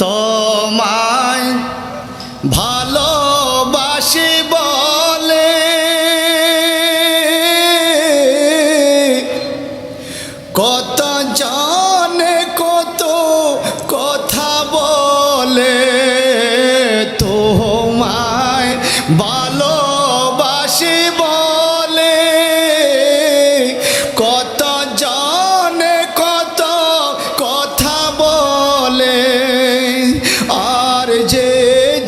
তোমায় ভালোবাসি বলে কত জানে কত কথা বলে, তোমায় ভালোবাসি বলে কত জানে কত কথা বলে, আর যে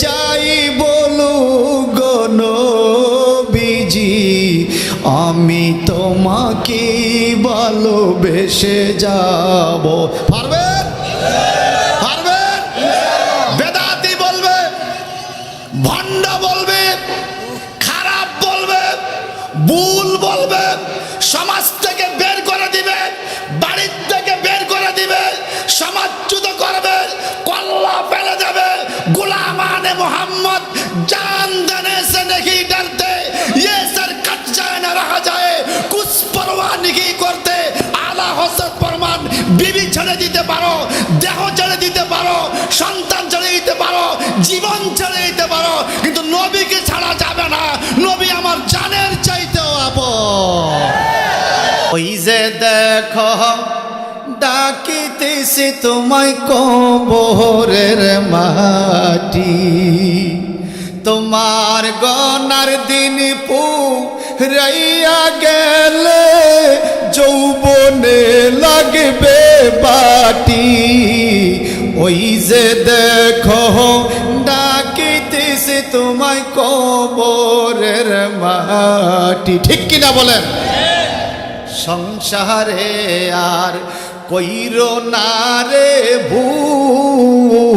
যাই বলুক গো নবীজি আমি তোমাকে ভালোবেসে যাব। পারবেন? পারবেন? বেদাতি বলবে, ভণ্ড বলবে, খারাপ বলবে, ভুল বলবে, সমাজ থেকে বের করে দিবে, বাড়ির থেকে বের করে দিবে, সমাজচ্যুত করবে, কল্লা ফেলে দেবে। গুলামানে মোহাম্মদ জান देने से नहीं डरते, ये सर कट जाए ना रहा जाए, कुछ परवाह नहीं करते। आला हसरत फरमान বিবি ছেড়ে দিতে পারো, দেহ ছেড়ে দিতে পারো, সন্তান ছেড়ে দিতে পারো, জীবন ছেড়ে দিতে পারো, কিন্তু নবীকে ছাড়া যাবে না। নবী আমার জানের চাইতেও আপন। ওই যে দেখো ডাকিতেছি তোমায় কবরের মাটি, তোমার গনার দিন পুরাইয়া গেলে যৌবনে লাগবে বাটি। ওই যে দেখো ডাকিতেছি তোমায় কবরের মাটি। ঠিক কিনা বলেন? সংসারে আর কইরো না রে ভুল,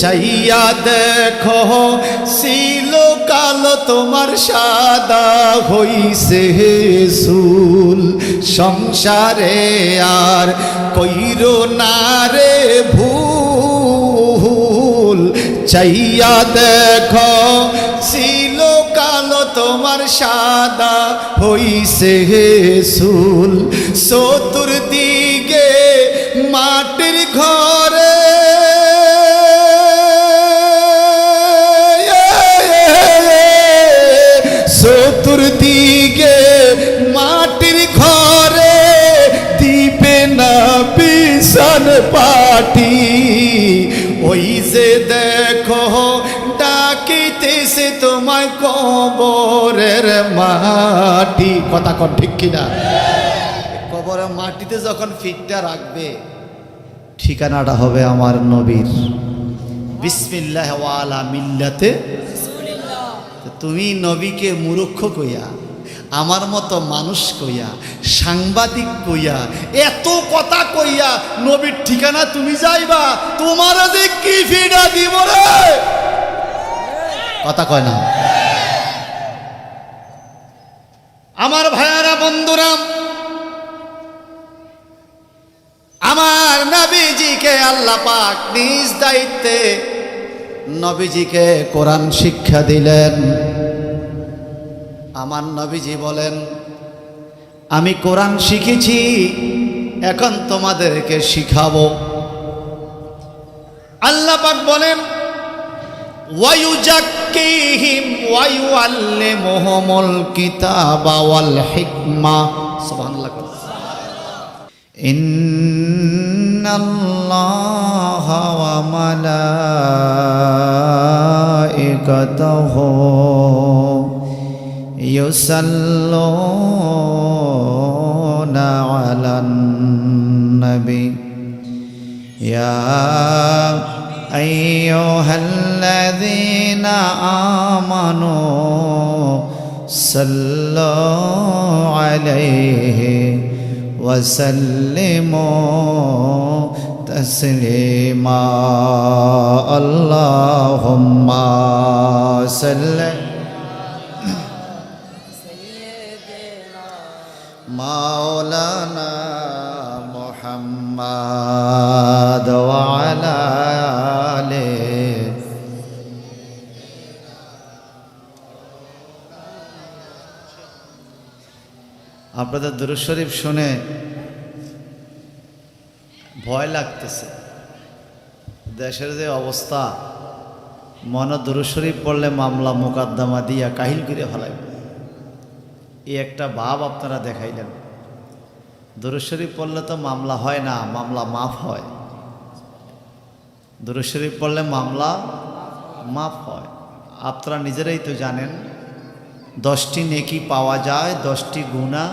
চাইয়া দেখো ছিল কালো তোমার সাদা হইছে চুল। সংসারে আর কইরো না রে ভুল, চাইয়া দেখো ছিল কালো তোমার সাদা হইছে চুল। চতুর্দিকে মাটির ঘরে চতুর্দিকে মাটির ঘরে দিবে না বিছান পাটি। ওই যে দেখো ডাকিতেছে তোমায় কবরের মাটি। কথা কন ঠিক কিনা? কবরের মাটিতে যখন ফিটটা রাখবে ঠিকানাটা হবে আমার নবীর, বিসমিল্লাহ ওয়া আলা মিল্লাতে। তুমি নবীকে মূর্খ কইয়া, আমার মতো মানুষ কইয়া, সাংবাদিক কইয়া, এত কথা কইয়া নবীর ঠিকানা তুমি যাইবা, তোমার যে কি ফিডা দিব রে? কথা কয় না আমার ভাইয়ারা, বন্ধুরা। আমার নবীজিকে আল্লাহ পাক নিজ দায়িত্বে নবীজিকে কোরআন শিক্ষা দিলেন। আমার নবীজি বলেন আমি কোরআন শিখেছি, এখন তোমাদেরকে শিখাবো। আল্লাহ পাক বলেন ওয়ায়ুজাক্কিহিম ওয়ায়ুআল্লিমুহুমুল কিতাবা ওয়াল হিকমা। সুবহানাল্লাহ। ইন্নাল্লাহা ওয়া মালাইকাতাহু ইউসাল্লুনা আলান নবী ইয়া আইয়ুহাল্লাযীনা আমানু সাল্লু আলাইহি ওয়া সাল্লিমু তাসলিমা। আল্লাহুম্মা সাল্লি মাওলানা মুহাম্মাদ ওয়া আলা আলিহি। আপনাদের দুরূদ শরীফ শুনে ভয় লাগতেছে, দেশের যে অবস্থা, মনে দুরূদ শরীফ পড়লে মামলা মোকদ্দমা দিয়া কাহিল করে ফেলাইব, এই একটা ভাব আপনারা দেখাইলেন। দুরূদ শরীফ পড়লে তো মামলা হয় না, মামলা মাফ হয়। দুরূদ শরীফ পড়লে মামলা মাফ হয়। আপনারা নিজেরাই তো জানেন 10টি নেকি পাওয়া যায়, 10টি গুনাহ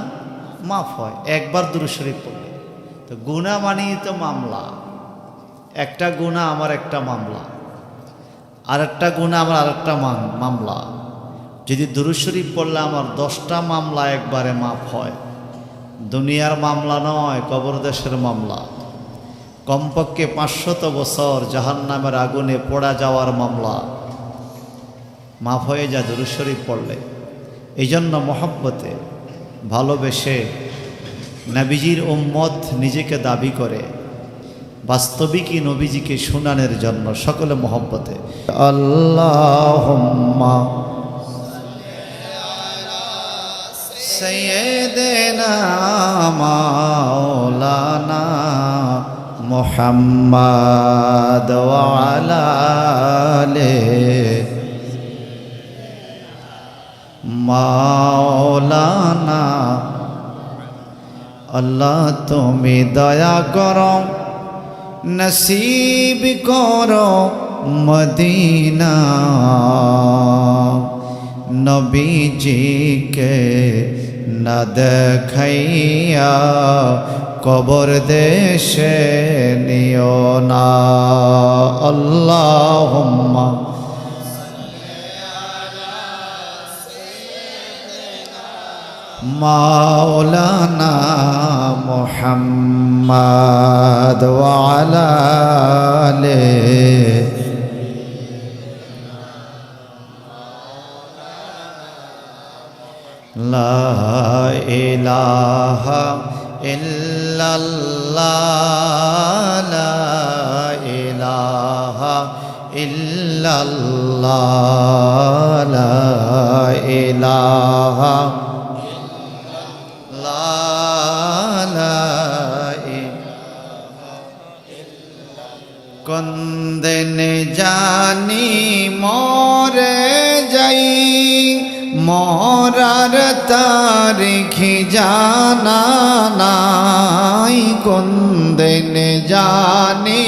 মাফ হয় একবার দুরূদ শরীফ পড়লে। তো গুনাহ মানেই তো মামলা, একটা গুনাহ আমার একটা মামলা, আরেকটা গুনাহ আমার আরেকটা মামলা। যদি দুরূদ শরীফ পড়লে আমার 10টা মামলা একবারে মাফ হয়। দুনিয়ার মামলা নয়, কবর দেশের মামলা। কমপক্ষে 500 বছর জাহান্নামের আগুনে পোড়া যাওয়ার মামলা মাফ হয়ে যায় দুরূদ শরীফ পড়লে। এই জন্য মহব্বতে ভালোবেসে নবীজির উম্মত নিজেকে দাবি করে, বাস্তবিকই নবীজিকে শুনানের জন্য সকলে মহব্বতে আল্লাহুম্মা সাইয়্যিদিনা মাওলানা মুহাম্মাদ ওয়া আলা আলিহি মাওলানা। আল্লাহ তুমি দয়া করো, নসিব করো মদিনা, নবীজিকে না দেখাইয়া কবর দেশে নিও না। আল্লাহুম্মা মাওলানা মুহাম্মাদ ওয়া আলা আলিহি লা ইলাহা ইল্লাল্লাহ, লা ইলাহা ইল্লাল্লাহ, লা ইলাহা কোনদিন জানি মরে যাই, মরার তারিখ জানা নাই। কোনদিন জানি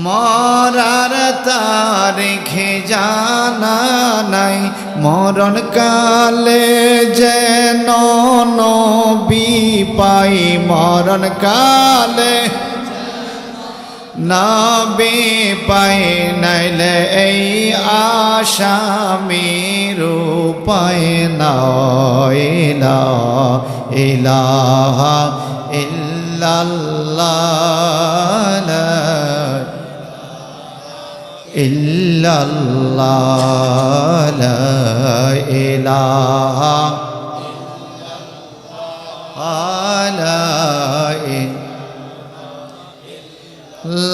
মরার তারিখ জানা নাই। মরণ কালে যেন নবী পাই, মরণ কালে নবী পাই, নাইলে এই আসামির উপায় নাই। লা ইলাহা ইল্লাল্লাহ, লা ইল্লাল্লাহ, লা ইলাহা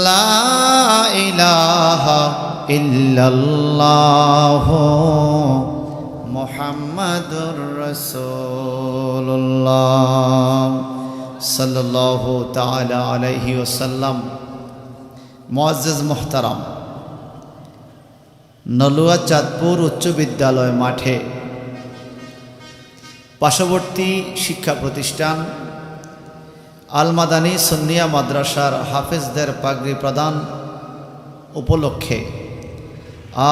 লা ইলাহা ইল্লাল্লাহ মুহাম্মাদুর রাসূলুল্লাহ সাল্লাল্লাহু তাআলা আলাইহি ওয়াসাল্লাম। মুআজ্জাজ মুহতারাম, নলুয়া চাঁদপুর উচ্চ বিদ্যালয় মাঠে পার্শ্ববর্তী শিক্ষা প্রতিষ্ঠান আল মাদানী সুন্নিয়া মাদ্রাসার হাফেজদের পাগড়ি প্রদান উপলক্ষে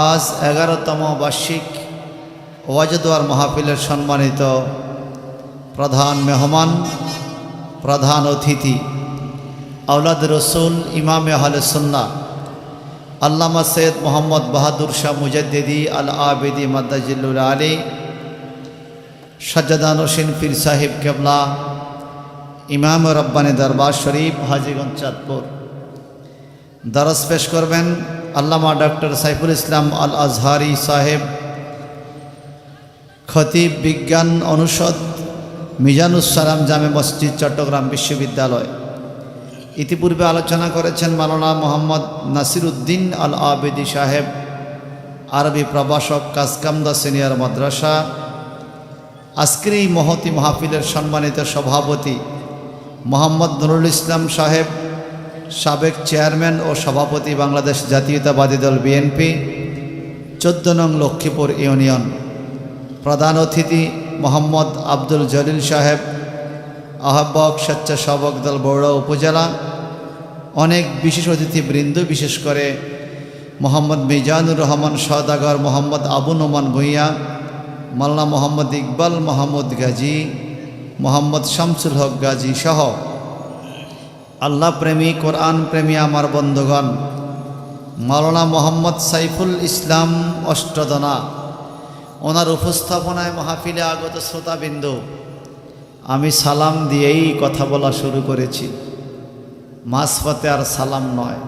আজ 11তম বার্ষিক ওয়াজদোয়ার মাহফিলের সম্মানিত প্রধান মেহমান, প্রধান অতিথি, আওলাদ রসুল, ইমামে আহলে সুন্নাহ আল্লামা সৈয়দ মোহাম্মদ বাহাদুর শাহ মুজাদ্দিদি আল আবেদি মাদ্দাজিল্লুল আলী সাজ্জাদান হোসেন পীর সাহেব কেবলা, ইমাম রব্বানী দরবার শরীফ হাজীগঞ্জ চাঁদপুর। দরস পেশ করবেন আল্লামা ডক্টর সাইফুল ইসলাম আল আজহারি সাহেব, খতিব বিজ্ঞান অনুষদ, মিজানুস সালাম জামে মসজিদ, চট্টগ্রাম বিশ্ববিদ্যালয়। ইতিপূর্বে আলোচনা করেছেন মাওলানা মোহাম্মদ নাসির উদ্দিন আল আবেদি সাহেব, আরবি প্রভাষক, কাসকামদা সিনিয়র মাদ্রাসা। আজকের এই মহতি মাহফিলের সম্মানিত সভাপতি মোহাম্মদ নুরুল ইসলাম সাহেব, সাবেক চেয়ারম্যান ও সভাপতি বাংলাদেশ জাতীয়তাবাদী দল বিএনপি 14 নং লক্ষ্মীপুর ইউনিয়ন, প্রধান অতিথি মোহাম্মদ আব্দুল জলিল সাহেব, আহ্বায়ক স্বেচ্ছাসেবক দল বগুড়া উপজেলা, অনেক বিশেষ অতিথিবৃন্দ, বিশেষ করে মোহাম্মদ মিজানুর রহমান সওদাগর, মোহাম্মদ আবু নোমান ভূঁইয়া, মাওলানা মোহাম্মদ ইকবাল মাহমুদ গাজী, মোহাম্মদ শামসুল হক গাজী সহ আল্লাহ প্রেমী, কোরআন প্রেমী আমার বন্ধুগণ, মাওলানা মোহাম্মদ সাইফুল ইসলাম অষ্টদনা, ওনার উপস্থাপনায় মাহফিলে আগত শ্রোতাবিন্দু, আমি সালাম দিয়েই কথা বলা শুরু করেছি। মাঝপথে আর সালাম নয়।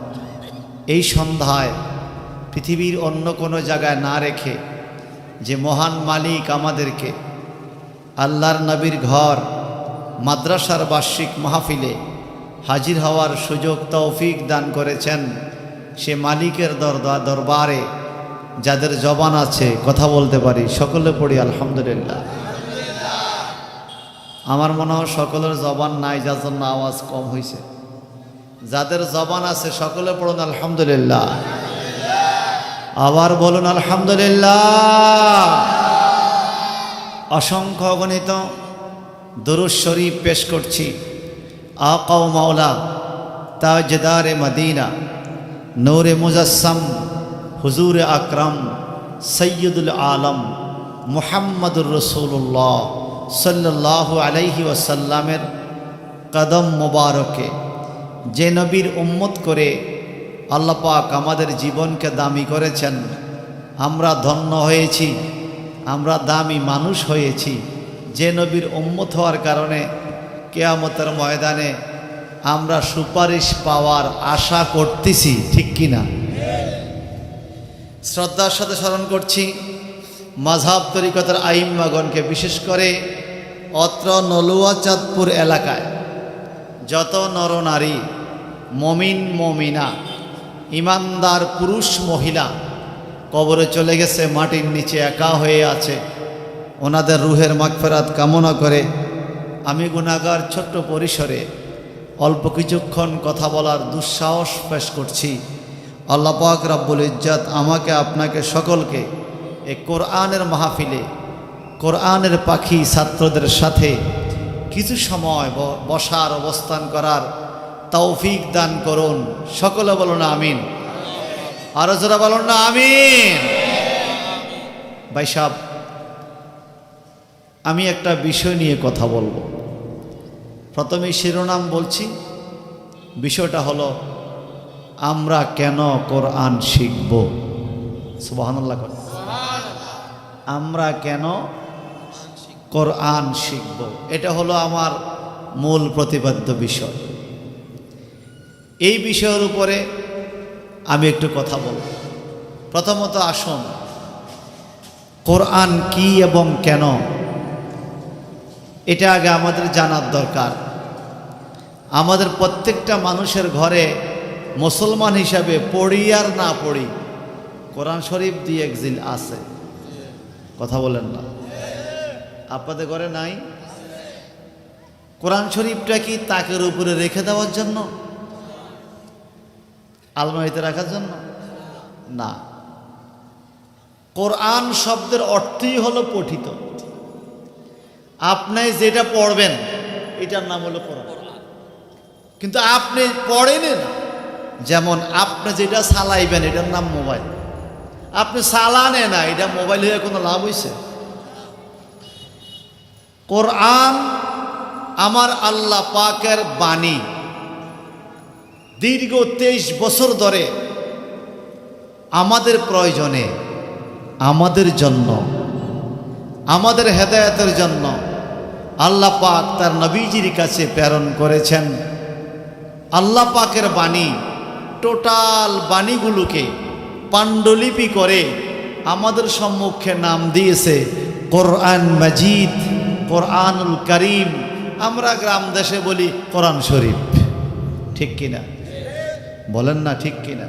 এই সন্ধ্যায় পৃথিবীর অন্য কোনো জায়গায় না রেখে যে মহান মালিক আমাদেরকে আল্লাহর নবীর ঘর মাদ্রাসার বার্ষিক মাহফিলে হাজির হওয়ার সুযোগ তৌফিক দান করেছেন, সে মালিকের দরবারে যাদের জবান আছে কথা বলতে পারি, সকলে পড়ি আলহামদুলিল্লাহ। আমার মনে হয় সকলের জবান নাই, যার জন্য আওয়াজ কম হয়েছে। যাদের জবান আছে সকলে পড়ুন আলহামদুলিল্লাহ। আবার বলুন আলহামদুলিল্লাহ। অসংখ্য অগণিত দুরূদ শরীফ পেশ করছি আকা ও মাওলা তাজদারে মদিনা নূরে মুজাসসাম হুজুর আকরাম সৈয়দুল আলম মুহাম্মদুর রাসূলুল্লাহ সাল্লাল্লাহু আলাইহি ওয়াসাল্লামের কদম মোবারকে, যে নবীর উম্মত করে আল্লাহ পাক আমাদের জীবনকে দামি করেছেন। আমরা ধন্য হয়েছি, আমরা দামি মানুষ হয়েছি যে নবীর উম্মত হওয়ার কারণে কিয়ামতের ময়দানে আমরা সুপারিশ পাওয়ার আশা করতেছি, ঠিক কিনা? শ্রদ্ধার সাথে স্মরণ করছি মাযহাব তরিকতের আইম্মাগণকে, বিশেষ করে অত্র নলুয়া চাঁদপুর এলাকায় যত নরনারী, মমিন মমিনা, ইমানদার পুরুষ মহিলা কবরে চলে গেছে, মাটির নিচে একা হয়ে আছে, ওনাদের রুহের মাগফিরাত কামনা করে আমি গুনাহগার ছোট্ট পরিসরে অল্প কিছুক্ষণ কথা বলার দুঃসাহস পেশ করছি। আল্লাহ পাক রব্বুল ইজ্জত আমাকে আপনাকে সকলকে এই কোরআনের মাহফিলে কোরআনের পাখি ছাত্রদের সাথে কিছু সময় বসার, অবস্থান করার তৌফিক দান করুন। সকলে বলুন আমিন। আরো যারা বলুন না আমিন। ভাই সাহেব, আমি একটা বিষয় নিয়ে কথা বলবো। প্রথমে শিরোনাম বলছি, বিষয়টা হলো আমরা কেন কোরআন শিখব। সুবহানাল্লাহ। আমরা কেন কোরআন শিখব, এটা হলো আমার মূল প্রতিপাদ্য বিষয়। এই বিষয়ের উপরে আমি একটু কথা বলব। প্রথমত আসুন, কোরআন কি এবং কেন এটা আগে আমাদের জানার দরকার। আমাদের প্রত্যেকটা মানুষের ঘরে মুসলমান হিসাবে পড়ি আর না পড়ি কোরআন শরীফ দিয়ে একজিল আছে। কথা বলেন না? আপনাদের ঘরে নাই? কোরআন শরীফটা কি তাকের উপরে রেখে দেওয়ার জন্য, আলমারিতে রাখার জন্য? না, কোরআন শব্দের অর্থই হলো পঠিত। আপনি যেটা পড়বেন এটার নাম হলো কোরআন, কিন্তু আপনি পড়েন না। যেমন আপনি যেটা চালাইবেন এটার নাম মোবাইল, আপনি চালানে না, এটা মোবাইল হয়ে কোনো লাভ হয়েছে? কোরআন আমার আল্লাহ পাকের বাণী। দীর্ঘ 23 বছর ধরে আমাদের প্রয়োজনে, আমাদের জন্য, আমাদের হেদায়েতের জন্য আল্লাহ পাক তার নবীজির কাছে প্রেরণ করেছেন। আল্লাহ পাকের বাণী, টোটাল বাণীগুলোকে পাণ্ডুলিপি করে আমাদের সম্মুখে নাম দিয়েছে কোরআন মাজিদ, কোরআনুল করিম। আমরা গ্রাম দেশে বলি কোরআন শরীফ, ঠিক কিনা? বলেন না ঠিক কিনা?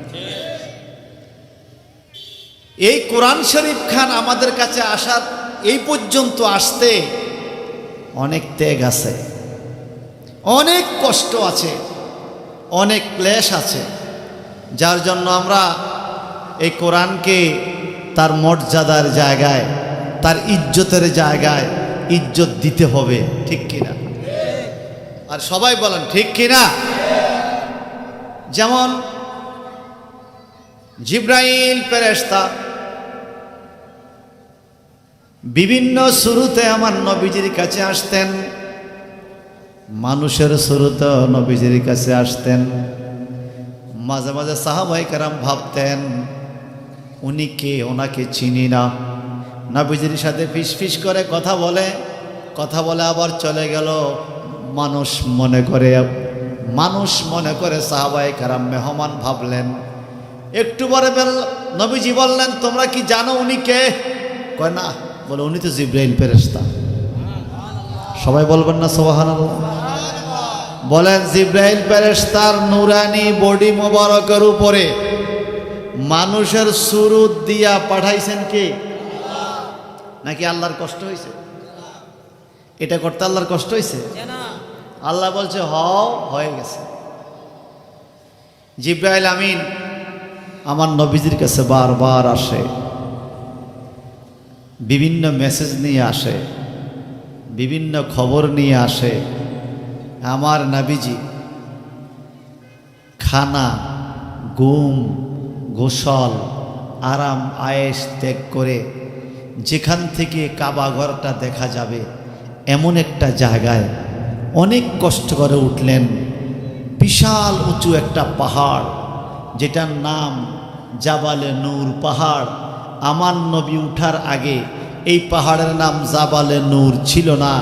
এই কোরআন শরীফ খান আমাদের কাছে আসার, এই পর্যন্ত আসতে অনেক ত্যাগ আছে, অনেক কষ্ট আছে, অনেক ক্লেশ আছে, যার জন্য আমরা এই কোরআনকে তার মর্যাদার জায়গায়, তার ইজ্জতের জায়গায় ইজ্জত দিতে হবে, ঠিক কিনা? আর সবাই বলেন ঠিক কিনা? যেমন জিব্রাইল ফেরেশতা বিভিন্ন শুরুতে আমার নবীজির কাছে আসতেন, মানুষের শুরুতে নবীজির কাছে আসতেন। মাঝে মাঝে সাহাবায়ে কেরাম ভাবতেন উনি কে, ওনাকে চিনি না। নবীজির সাথে ফিসফিস করে কথা বলে আবার চলে গেল। মানুষ মনে করে সাহাবায়ে কেরাম মেহমান ভাবলেন। একটু পরে নবীজি বললেন তোমরা কি জানো উনি কে? কয় না। বলে উনি তো জিব্রাইল ফেরেশতা। সবাই বলবেন না সুবহানাল্লাহ? বলেন জিব্রাইল ফেরেশতার নূরানি বডি মোবারকের উপরে মানুষের সুরুত দিয়া পাঠাইছেন কে? নাকি আল্লাহর কষ্ট হয়েছে? এটা করতে আল্লাহর কষ্ট হয়েছে? আল্লাহ বলছে হয়ে গেছে। জিব্রাইল আমিন আমার নবীজির কাছে বারবার আসে, বিভিন্ন মেসেজ নিয়ে আসে, বিভিন্ন খবর নিয়ে আসে। আমার নবীজি খানা, ঘুম, গোসল, আরাম আয়েশ ত্যাগ করে যেখান থেকে কাবা ঘরটা দেখা যাবে এমন একটা জায়গায় অনেক কষ্ট করে উঠলেন। বিশাল উঁচু একটা পাহাড়, যেটার নাম জাবালে নূর পাহাড়। আমার নবী উঠার আগে এই পাহাড়ের নাম জাবালে নূর ছিল না।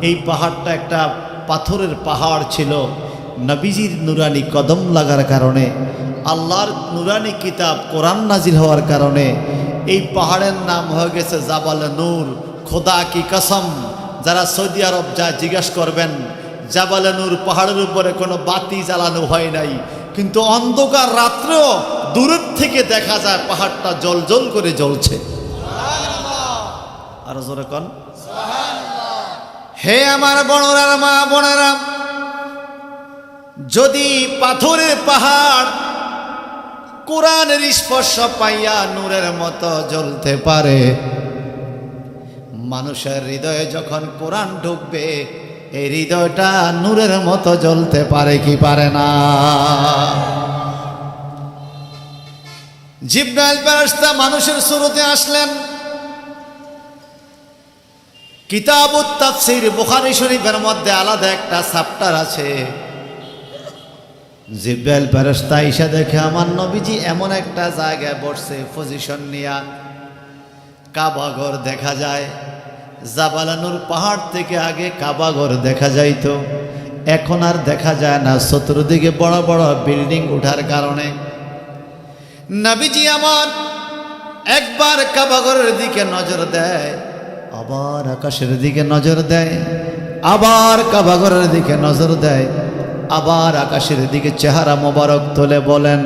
এই পাহাড়টা একটা পাথরের পাহাড় ছিল। নবীজির নুরানি কদম লাগার কারণে, আল্লাহর নুরানি কিতাব কোরআন নাজিল হওয়ার কারণে এই পাহাড়ের নাম হয়ে গেছে জাবালে নূর। খোদা কি কসম, যারা সৌদি আরব জিজ্ঞাসা করবেন, জাবালে নূর পাহাড়ের উপরে কোনো বাতি জ্বালানো হয় নাই, কিন্তু অন্ধকার রাত্রেও দূরের থেকে দেখা যায় পাহাড়টা জ্বল করে জ্বলছে। আর জোরে কোন হে আমার বড়রা, মা বোনেরা, যদি পাথরের পাহাড় কোরআনের স্পর্শ পাইয়া নূরের মতো জ্বলতে পারে, মানুষের হৃদয়ে যখন কোরআন ঢুকবে এই হৃদয়টা নূরের মতো জ্বলতে পারে কি পারে না? জিব্রাইল ফেরেশতা মানুষের শুরুতে আসলেন। কিতাবুত তাফসীর বুখারী শরীফের মধ্যে আলাদা একটা চ্যাপ্টার আছে। জিব্রাইল ফেরেশতা এসে দেখে আমার নবীজি এমন একটা জায়গায় বসছে, পজিশন নিয়া কাবাঘর দেখা যায়। জাবালে নূর পাহাড় থেকে আগে কাবাঘর দেখা যাইতো, এখন আর দেখা যায় না চতুর্দিকে বড় বড় বিল্ডিং উঠার কারণে। নবীজি আমার একবার কাবাঘরের দিকে নজর দেয়, আবার আকাশের দিকে নজর দেয়, আবার কাবাঘরের দিকে নজর দেয়, আবার আকাশের দিকে চেহারা মোবারক তোলে। বলেন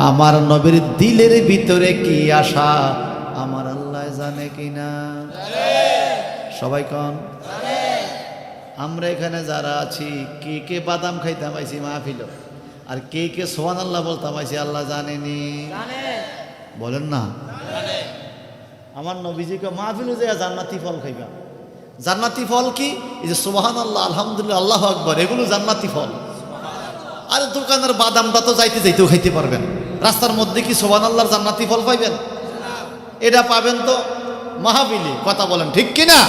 আমার নবীর দিলের ভিতরে কি আশা আমার আল্লাহ জানে কিনা? সবাই কন আমরা এখানে যারা আছি কে কে বাদাম খাইতাম আইছি মাহফিল, আর কে কে সুবহানাল্লাহ বলতাম আইছি আল্লাহ জানেনি? বলেন না। আমার নবীজিকে মাহফিলে যায় জান্নাতি ফল খাইবা। জান্নাতি ফল কি? এই যে সুবহানাল্লাহ, আলহামদুলিল্লাহ, আল্লাহু আকবার, এগুলো জান্নাতি ফল। আর দোকানের বাদামটা তো যাইতেও খাইতে পারবেন, রাস্তার মধ্যে কি সুবহানাল্লাহর জান্নাতি ফল পাইবেন? এটা পাবেন তো মাহফিলে। কথা বলেন ঠিক কিনা?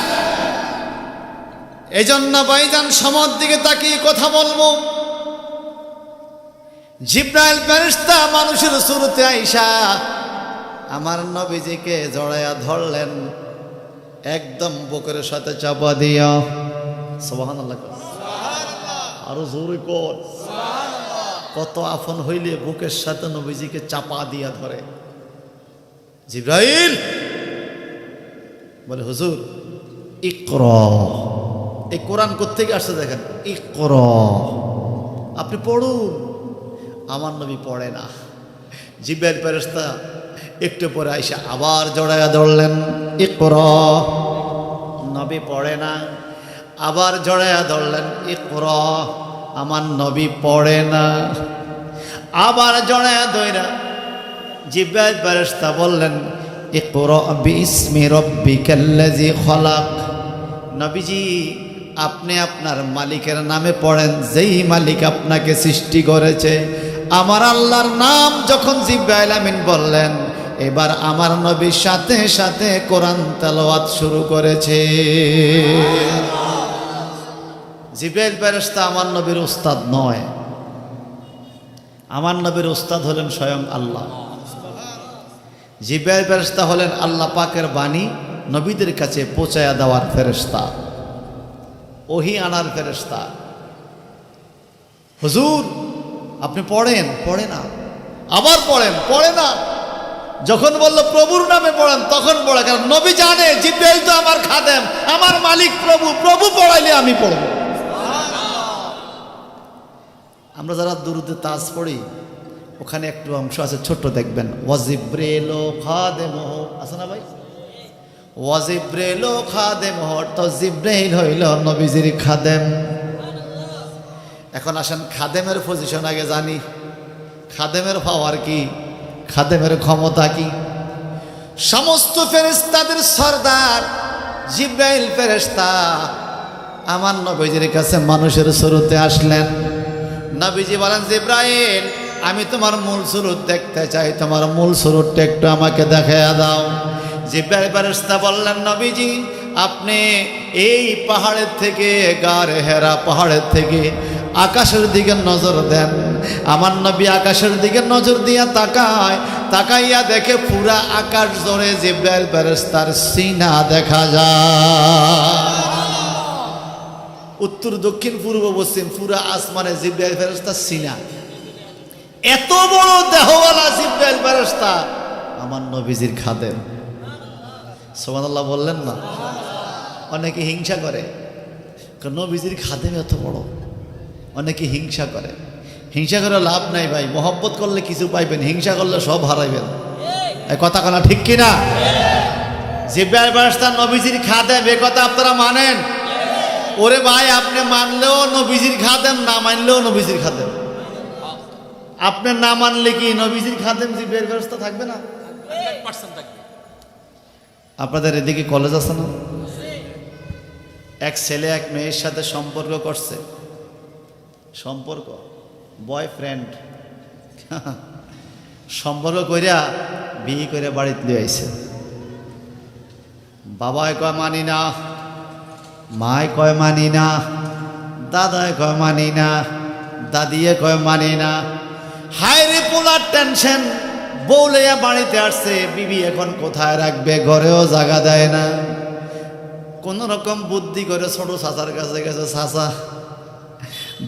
এই জন্য ভাইজান সমর দিকে তাকিয়ে কথা বলবো। জিব্রাইল ফেরেশতা মানুষের শুরুতে আইসা আমার নবীজিকে জড়াইয়া ধরলেন, একদম বুকের সাথে চাপা দিয়া। সুবহানাল্লাহ, আরো জোরে কর। কত আপন হইলে বুকের সাথে নবীজিকে চাপা দিয়া ধরে। জিব্রাইল বলে হুজুর ইকরা, এই কোরআন কোত্থেকে আসছে দেখেন, ইকরা আপনি পড়ুন। আমার নবী পড়ে না। জিব্রাইল ফেরেশতা একটু পরে আইসা আবার জড়াইয়া ধরলেন, ইকরা। নবী পড়ে না। আবার জড়াইয়া ধরলেন, ইকরা। আমার নবী পড়ে না। আবার জড়ায়া ধইরা জিবরাইল ফেরেশতা বললেন, ইকরা বিইসমি রাব্বিকাল্লাযী খলাক। নবীজি, আপনি আপনার মালিকের নামে পড়েন, যেই মালিক আপনাকে সৃষ্টি করেছে। আমার আল্লাহর নাম যখন জিবরাইল আমিন বললেন, এবার আমার নবীর সাথে সাথে কোরআন তেলাওয়াত শুরু করেছে। জিবরাইল ফেরেশতা আমার নবীর উস্তাদ নয়, আমার নবীর উস্তাদ হলেন স্বয়ং আল্লাহ। জিবরাইল ফেরেশতা হলেন আল্লাহ পাকের বাণী নবীদের কাছে পৌঁছায়া দেওয়ার ফেরেশতা, ওহী আনার ফেরেশতা। হুজুর আপনি পড়েন, পড়ে না, আবার পড়েন, পড়ে না। যখন বলল প্রভুর নামে পড়েন তখন পড়ে, কারণ নবী জানে জিবরাইল তো আমার খাদেম, আমার মালিক প্রভু, প্রভু পড়াইলে আমি পড়ব। আমরা যারা দুরুদে তাজ পড়ি, ওখানে একটু অংশ আছে ছোট্ট, দেখবেন ওয়াজিব্রাইল খাদেমহ, আছে না ভাই? ওয়াজিব্রাইল খাদেমহ, তো জিবরাইল হইল নবীজির খাদেম। এখন আসেন খাদেমের পজিশন আগে জানি, খাদেমের পাওয়ার কি, খাদেমের ক্ষমতা কি। সমস্ত ফেরেশতাদের সরদার জিবরাইল ফেরেশতা আমার নবীজির কাছে মানুষের সুরতে আসলেন। নবীজি বলেন, জিবরাইল আমি তোমার মূল সুরত দেখতে চাই, তোমার মূল সুরতটা একটু আমাকে দেখাইয়া দাও। জিবরাইল ফেরেশতা বললেন, নবীজি আপনি এই পাহাড়ের থেকে, গারে হেরা পাহাড়ের থেকে আকাশের দিকে নজর দেন। আমার নবী আকাশের দিকে নজর দিয়া তাকায়, তাকাইয়া দেখে পুরা আকাশ জুড়ে জিবরাইল ফেরেশতার সিনা দেখা যায়। উত্তর দক্ষিণ পূর্ব পশ্চিম পুরা আসমানে জিবরাইল ফেরেশতার সিনা। এত বড় দেহওয়ালা জিবরাইল ফেরেশতা আমার নবীজির খাদেম। সুবহানাল্লাহ বললেন না? অনেকে হিংসা করে, নবীজির খাদেম এত বড়, অনেকে হিংসা করে। হিংসা করে লাভ নাই ভাই, মহব্বত করলে কিছু পাইবেন, হিংসা করলে সব হারাইবেন। এই কথা কেন ঠিক কিনা? জিবরাইল ফেরেশতা নবীজির খাদেম, এ কথা আপনারা মানেন? ওরে ভাই, আপনি মানলেও নবীজির খাদেম, না মানলেও নবীজির খাদেম। আপনি না মানলে কি নবীজির খাদেম জিবরাইল ফেরেশতা থাকবে না? আপনাদের এদিকে কলেজ আছে না? এক ছেলে এক মেয়ের সাথে সম্পর্ক করছে, সম্পর্ক বয়ফ্রেন্ড, সম্পর্ক কইরা বিয়ে করে বাড়িতে লিয়ে আইছে। বাবায় কয় মানি না, মায় কয় মানি না, দাদায় কয় মানি না, দাদিয়ে কয় মানি না। হায় রে পোলার টেনশন, বউ লইয়া বাড়িতে আসছে, বিবি এখন কোথায় রাখবে, ঘরেও জায়গা দেয় না। কোন রকম বুদ্ধি করে ছোট চাচার কাছে গেছে, চাচা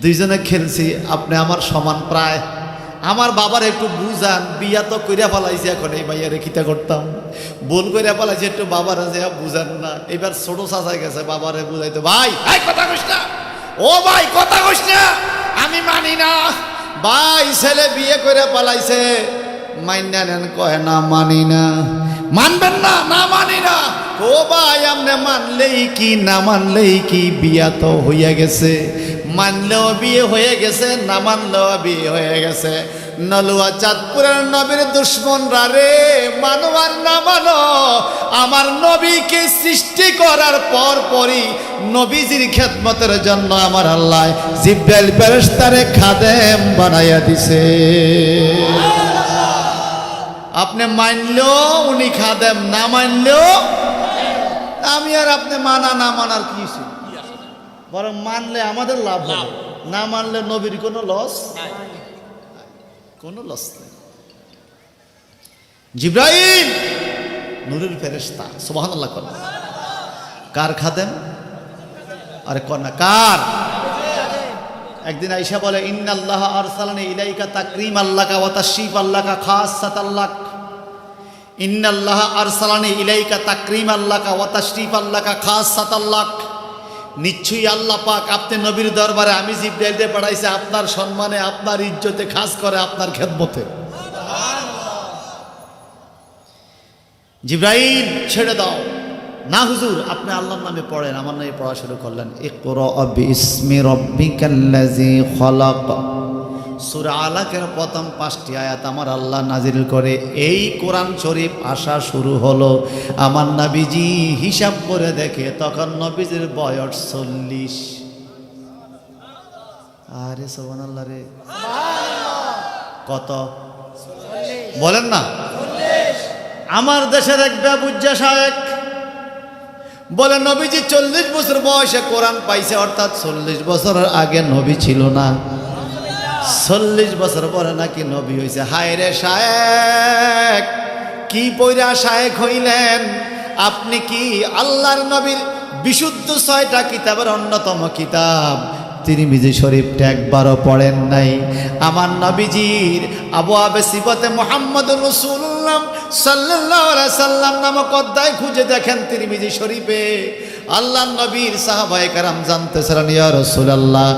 দুইজনে খেলছি, আপনি আমার সমান প্রায়, আমার বাবার একটু বুঝান, বিয়া তো কইরা ফেলাইছি, এখন এই ভাইয়া রেখিতা করতাম, ভুল কইরা ফেলাইছি, একটু বাবার যে বুঝান না। এবার ছোট চাচাই গেছে বাবারে বুঝাইতে, ভাই কথা কইস না, ও ভাই কথা কইস না, আমি মানি না ভাই, ছেলে বিয়ে করে পালাইছে, মাইনা নেন, কয় না মানি না। মানবেন না? না মানি না। ও ভাই আপনি মানলেই কি, না মানলেই কি, বিয়া তো হইয়া গেছে, মানলেও বিয়ে হয়ে গেছে, না মানলেও বিয়ে হয়ে গেছে। নলুয়া চাঁদপুরের নবীর দুশ্মনরা রে, মানো আর না মানো, আমার নবীকে সৃষ্টি করার পর পরই নবীজির খেদমতের জন্য আমার আল্লাহ জিবরাইল ফেরেশতারে খাদেম বানাইয়া দিছে। আপনি মানলেও উনি খাদেম, না মানলেও আমি আর আপনি মানা না মানার কি, বরং মানলে আমাদের লাভ হবে, না মানলে নবীর কোনো লস, কোনো লস নেই। জিবরাইল নূরের ফেরেশতা, সুবহানাল্লাহ কর। কার খাদেম? আরে কন্যা কার? একদিন আয়েশা বলে, ইন্নাল্লাহ আরসালানি ইলাইকা তাকরীমাল্লাকা ওয়া তাশরীফাল্লাকা খাসসাতাল্লাক। ইন্নাল্লাহ আরসালানি ইলাইকা তাকরীমাল্লাকা ওয়া তাশরীফাল্লাকা খাসসাতাল্লাক। নিশ্চয়ই আল্লাহ পাক আপনি নবীর দরবারে আমি জিবরাইলকে পাঠাইছে আপনার সম্মানে, আপনার ইজ্জতে, খাস করে আপনার খেদমতে। জিবরাইল ছেড়ে দাও না হুজুর, আপনি আল্লাহর নামে পড়েন। আমার নামে পড়া শুরু করলেন। ইকরা বিইসমি রাব্বিকাল্লাযী খলাক সূরা আলাকের প্রথম 5টি আয়াত আমার আল্লাহ নাজিল করে। এই কোরআন শরীফ আসা শুরু হলো, আমার নবীজি হিসাব করে দেখে তখন নবীজির বয়স 40। আরে সুবহানাল্লাহ রে, কত বলেন না? আমার দেশের এক ব্যবুজ্জা শায়েখ বলে নবীজি 40 বছর বয়সে কোরআন পাইছে, অর্থাৎ 40 বছরের আগে নবী ছিল না, 40 বছর পরে নাকি নবী হয়েছে। হায় রে শায়েখ, কি পয়রা শায়েখ হইলেন আপনি? কি আল্লাহর নবীর বিশুদ্ধ 6টা কিতাবের অন্যতম কিতাব তিরমিজি শরীফটা একবারও পড়েন নাই? আমার নবীজির আবওয়াবে সিফাতে মুহাম্মদুর রাসূলুল্লাহ সাল্লাল্লাহু আলাইহি সাল্লাম নামক অধ্যায় খুঁজে দেখেন তিরমিজি শরীফে। আল্লাহর নবীর সাহাবায়ে কেরাম জানতেছিলেন, ইয়া রাসূলুল্লাহ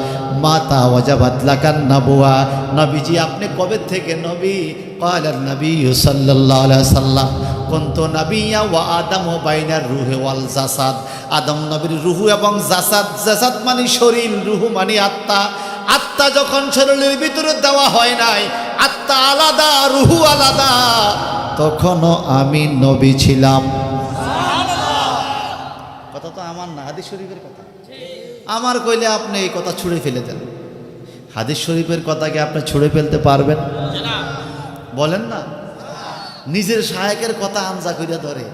মাতা ওয়াজাবাত লাকান নাবুয়া, নবীজি আপনি কবে থেকে নবী? ক্বালান নবী সাল্লাল্লাহু আলাইহি সাল্লাম কুনতু নাবিয়্যা ওয়া আদামু বাইনার রূহি ওয়াল জাসাদ। আদম নবীর রুহু এবং জাসাদ, জাসাদ মানে শরীর, রুহু মানে আত্মা। আত্মা যখন শরীরের ভিতরে দেওয়া হয় নাই, আত্মা আলাদা রুহু আলাদা, তখনও আমি নবী ছিলাম। কথা তো আমার না, হাদিস শরীফের কথা। আমার কইলে আপনি এই কথা ছুঁড়ে ফেলে দেন। হাদিস শরীফের কথাকে আপনি ছুঁড়ে ফেলতে পারবেন? বলেন না। নিজের শায়েকের কথা আনজা কইরা ধরে,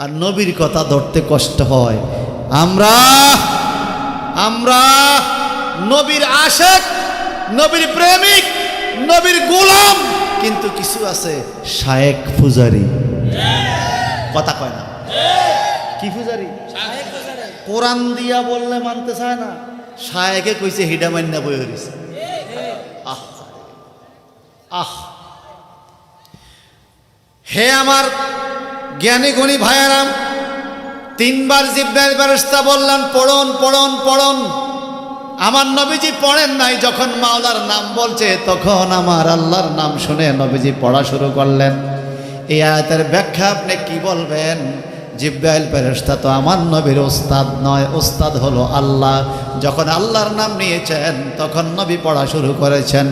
আর নবীর কথা ধরতে কষ্ট হয়। আমরা নবীর আশেক, নবীর প্রেমিক, নবীর গোলাম, কিন্তু কিছু আছে শায়েক পূজারি। কথা কয় না? কি পূজারি? কোরআন দিয়া বললে মানতে চায় না, শায়েকে কইছে হিডা মান্না বই হইছে। আহ আহ, হে আমার জ্ঞানী গুণী ভাইয়েরাম, 3 বার জিবরাইল ফেরেশতা বললেন পড়ুন পড়ুন পড়ুন। আমার নবীজি পড়েন নাই। যখন মাওলার নাম বলছে তখন আমার আল্লাহর নাম শুনে নবীজি পড়া শুরু করলেন। এই আয়াতের ব্যাখ্যা আপনি কি বলবেন? জিবরাইল ফেরেশতা তো আমার নবীর ওস্তাদ নয়, ওস্তাদ হলো আল্লাহ। যখন আল্লাহর নাম নিয়েছেন তখন নবী পড়া শুরু করেছেন।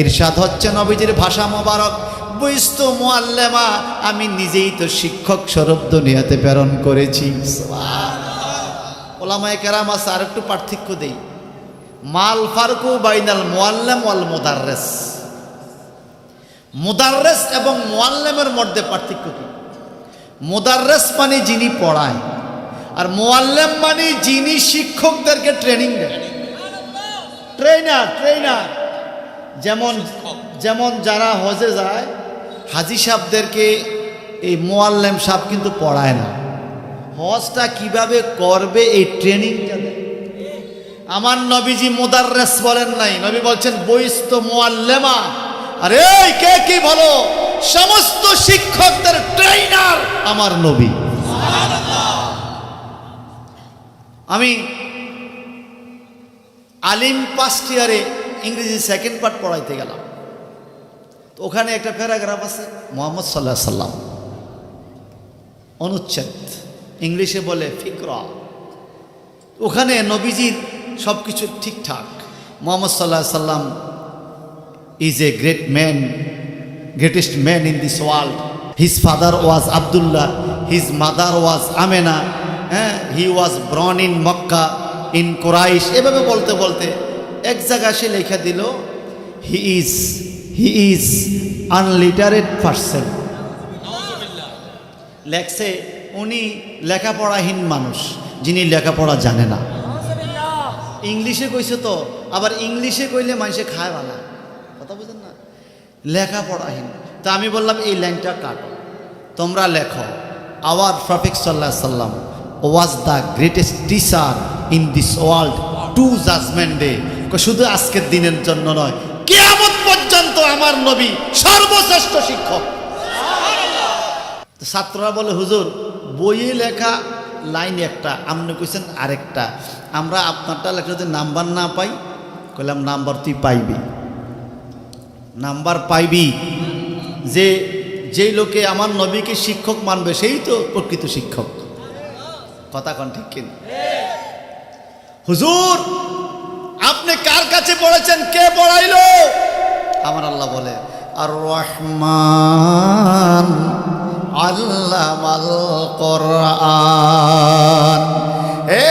ইরশাদ হচ্ছে নবীজির ভাষা মোবারক, বুইস্তু মুআল্লিমা, আমি নিজেই তো শিক্ষক স্বরূপ দুনিয়াতে প্রেরণ করেছি। ওলামায়ে কেরাম আছে, আর একটু পার্থক্য দেই। মাল ফারকু বাইনাল মুআল্লিম ওয়াল মুদাররিস। মুদাররিস এবং মুআল্লিমের মধ্যে পার্থক্য কি? মুদাররিস মানে যিনি পড়ায়, আর মুআল্লিম মানে যিনি শিক্ষকদেরকে ট্রেনিং দেয়। ট্রেনার। যেমন যারা হজে যায়, হাজি সাহেবদেরকে এই মুআল্লিম সাহেব কিন্তু পড়ায় না, হজটা কিভাবে করবে এই ট্রেনিংটা দেয়। আমার নবীজি মুদাররিস বলেন নাই, নবী বলছেন বুইস্তু মুআল্লিমা। আরে কে কি বলো, সমস্ত শিক্ষকদের ট্রেনার আমার নবী। আমি আলিম 1st ইয়ারে ইংরেজি 2nd পার্ট পড়াইতে গেলাম, তো ওখানে একটা প্যারাগ্রাফ আছে মুহাম্মদ সাল্লাল্লাহু আলাইহি সাল্লাম, অনুচ্ছেদ, ইংলিশে বলে ফিকরা। ওখানে নবীজির সব কিছু ঠিকঠাক। মুহাম্মদ সাল্লাল্লাহু আলাইহি সাল্লাম is a great man, greatest man in this world. His father was Abdullah, his mother was Amina. He was born in Makkah, in Quraysh. এভাবে বলতে বলতে এক জায়গায় সে লেখা দিল, he is unliterate person. লেখছে উনি লেখাপড়াহীন মানুষ, যিনি লেখাপড়া জানে না। ইংলিশে কইছে তো, আবার ইংলিশে কইলে মানুষে খায় বালা, কথা বুঝেন না? লেখাপড়াহীন। তা আমি বললাম এই লাইনটা কাটো, তোমরা লেখো, আওয়ার প্রফেট সাল্লাল্লাহু আলাইহি সাল্লাম was the greatest teacher in this world to judgement day. শুধু আজকের দিনের জন্য নয়, কিয়ামত পর্যন্ত আমার নবী সর্বশ্রেষ্ঠ শিক্ষক। ছাত্ররা বলে হুজুর বইয়ে লেখা লাইন একটা, আপনি কইছেন আরেকটা, আমরা আপনারটা লেখা যদি নাম্বার না পাই, কইলাম নাম্বার তুই পাইবি, নাম্বার পাইবি। যেই লোকে আমার নবীকে শিক্ষক মানবে সেই তো প্রকৃত শিক্ষক। কথা কোন ঠিক কিনা? হুজুর আপনি কার কাছে পড়েছেন, কে পড়াইলো? আমার আল্লাহ বলে আর রহমান আল্লামাল কোরআন। হে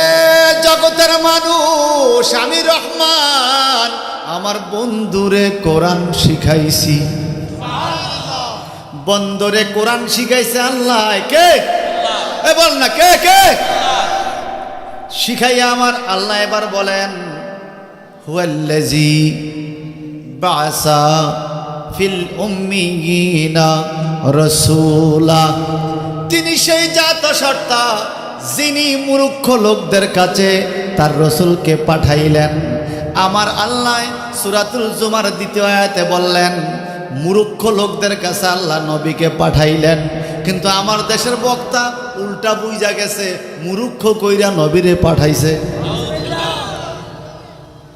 জগতের মানুষ, আমি রহমান আমার বন্ধুরে কোরআন শিখাইছি। বন্ধুরে কোরআন শিখাইছে আল্লাহ। কে? এ বল না, কে কে শিখাইয়া আমার আল্লাহ। এবার বলেন হুয়াল্লাযী বাআসা ফিল উম্মিয়িনা রাসূলা, তিনি সেই জাত সত্তা যিনি মূর্খ লোকদের কাছে তার রসুলকে পাঠাইলেন। আমার আল্লাহ সূরাতুল জুমার ২য় আয়াতে বললেন মূর্খ লোকদের কাছে আল্লাহ নবীকে পাঠাইলেন। কিন্তু আমার দেশের বক্তা উল্টা বুঝা গেছে, মূর্খ কইরা নবীরে পাঠাইছে।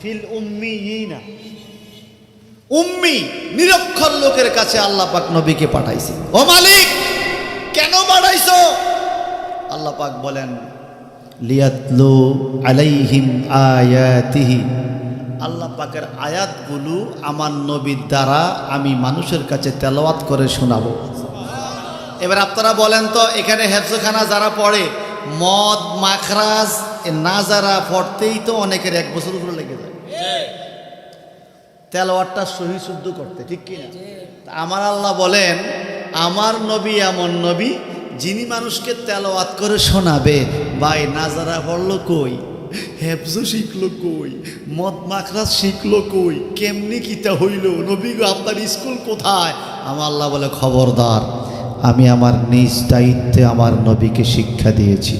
ফিল উম্মিয়িনা, উম্মি নিরক্ষর লোকের কাছে আল্লাহ পাক নবীকে পাঠাইছে। ও মালিক, কেন পাঠাইছো? আল্লাহ পাক বলেন লিয়াতলু আলাইহিম আয়াতিহি, আল্লাহ পাকের আয়াতগুলো আমার নবীর দ্বারা আমি মানুষের কাছে তেলাওয়াত করে শোনাবো। এবার আপনারা বলেন তো, এখানে হেফজখানা যারা পড়ে মদ মাখরাজ না যারা পড়তেই তো অনেকের 1 বছর করে লেগে যায় তেলাওয়াতটা সহি শুদ্ধ করতে, ঠিক কি না? আমার আল্লাহ বলেন আমার নবী এমন নবী যিনি মানুষকে তেলাওয়াত করে শোনাবে। ভাই নাজারা পড়লো কই, হেফজু শিখলো কই, মদ মাখরাজ শিখলো কই, কেমনি কিতা হইল? নবী গো আপনার স্কুল কোথায়? আমার আল্লাহ বলে খবরদার, আমি আমার নিজ দায়িত্বে আমার নবীকে শিক্ষা দিয়েছি।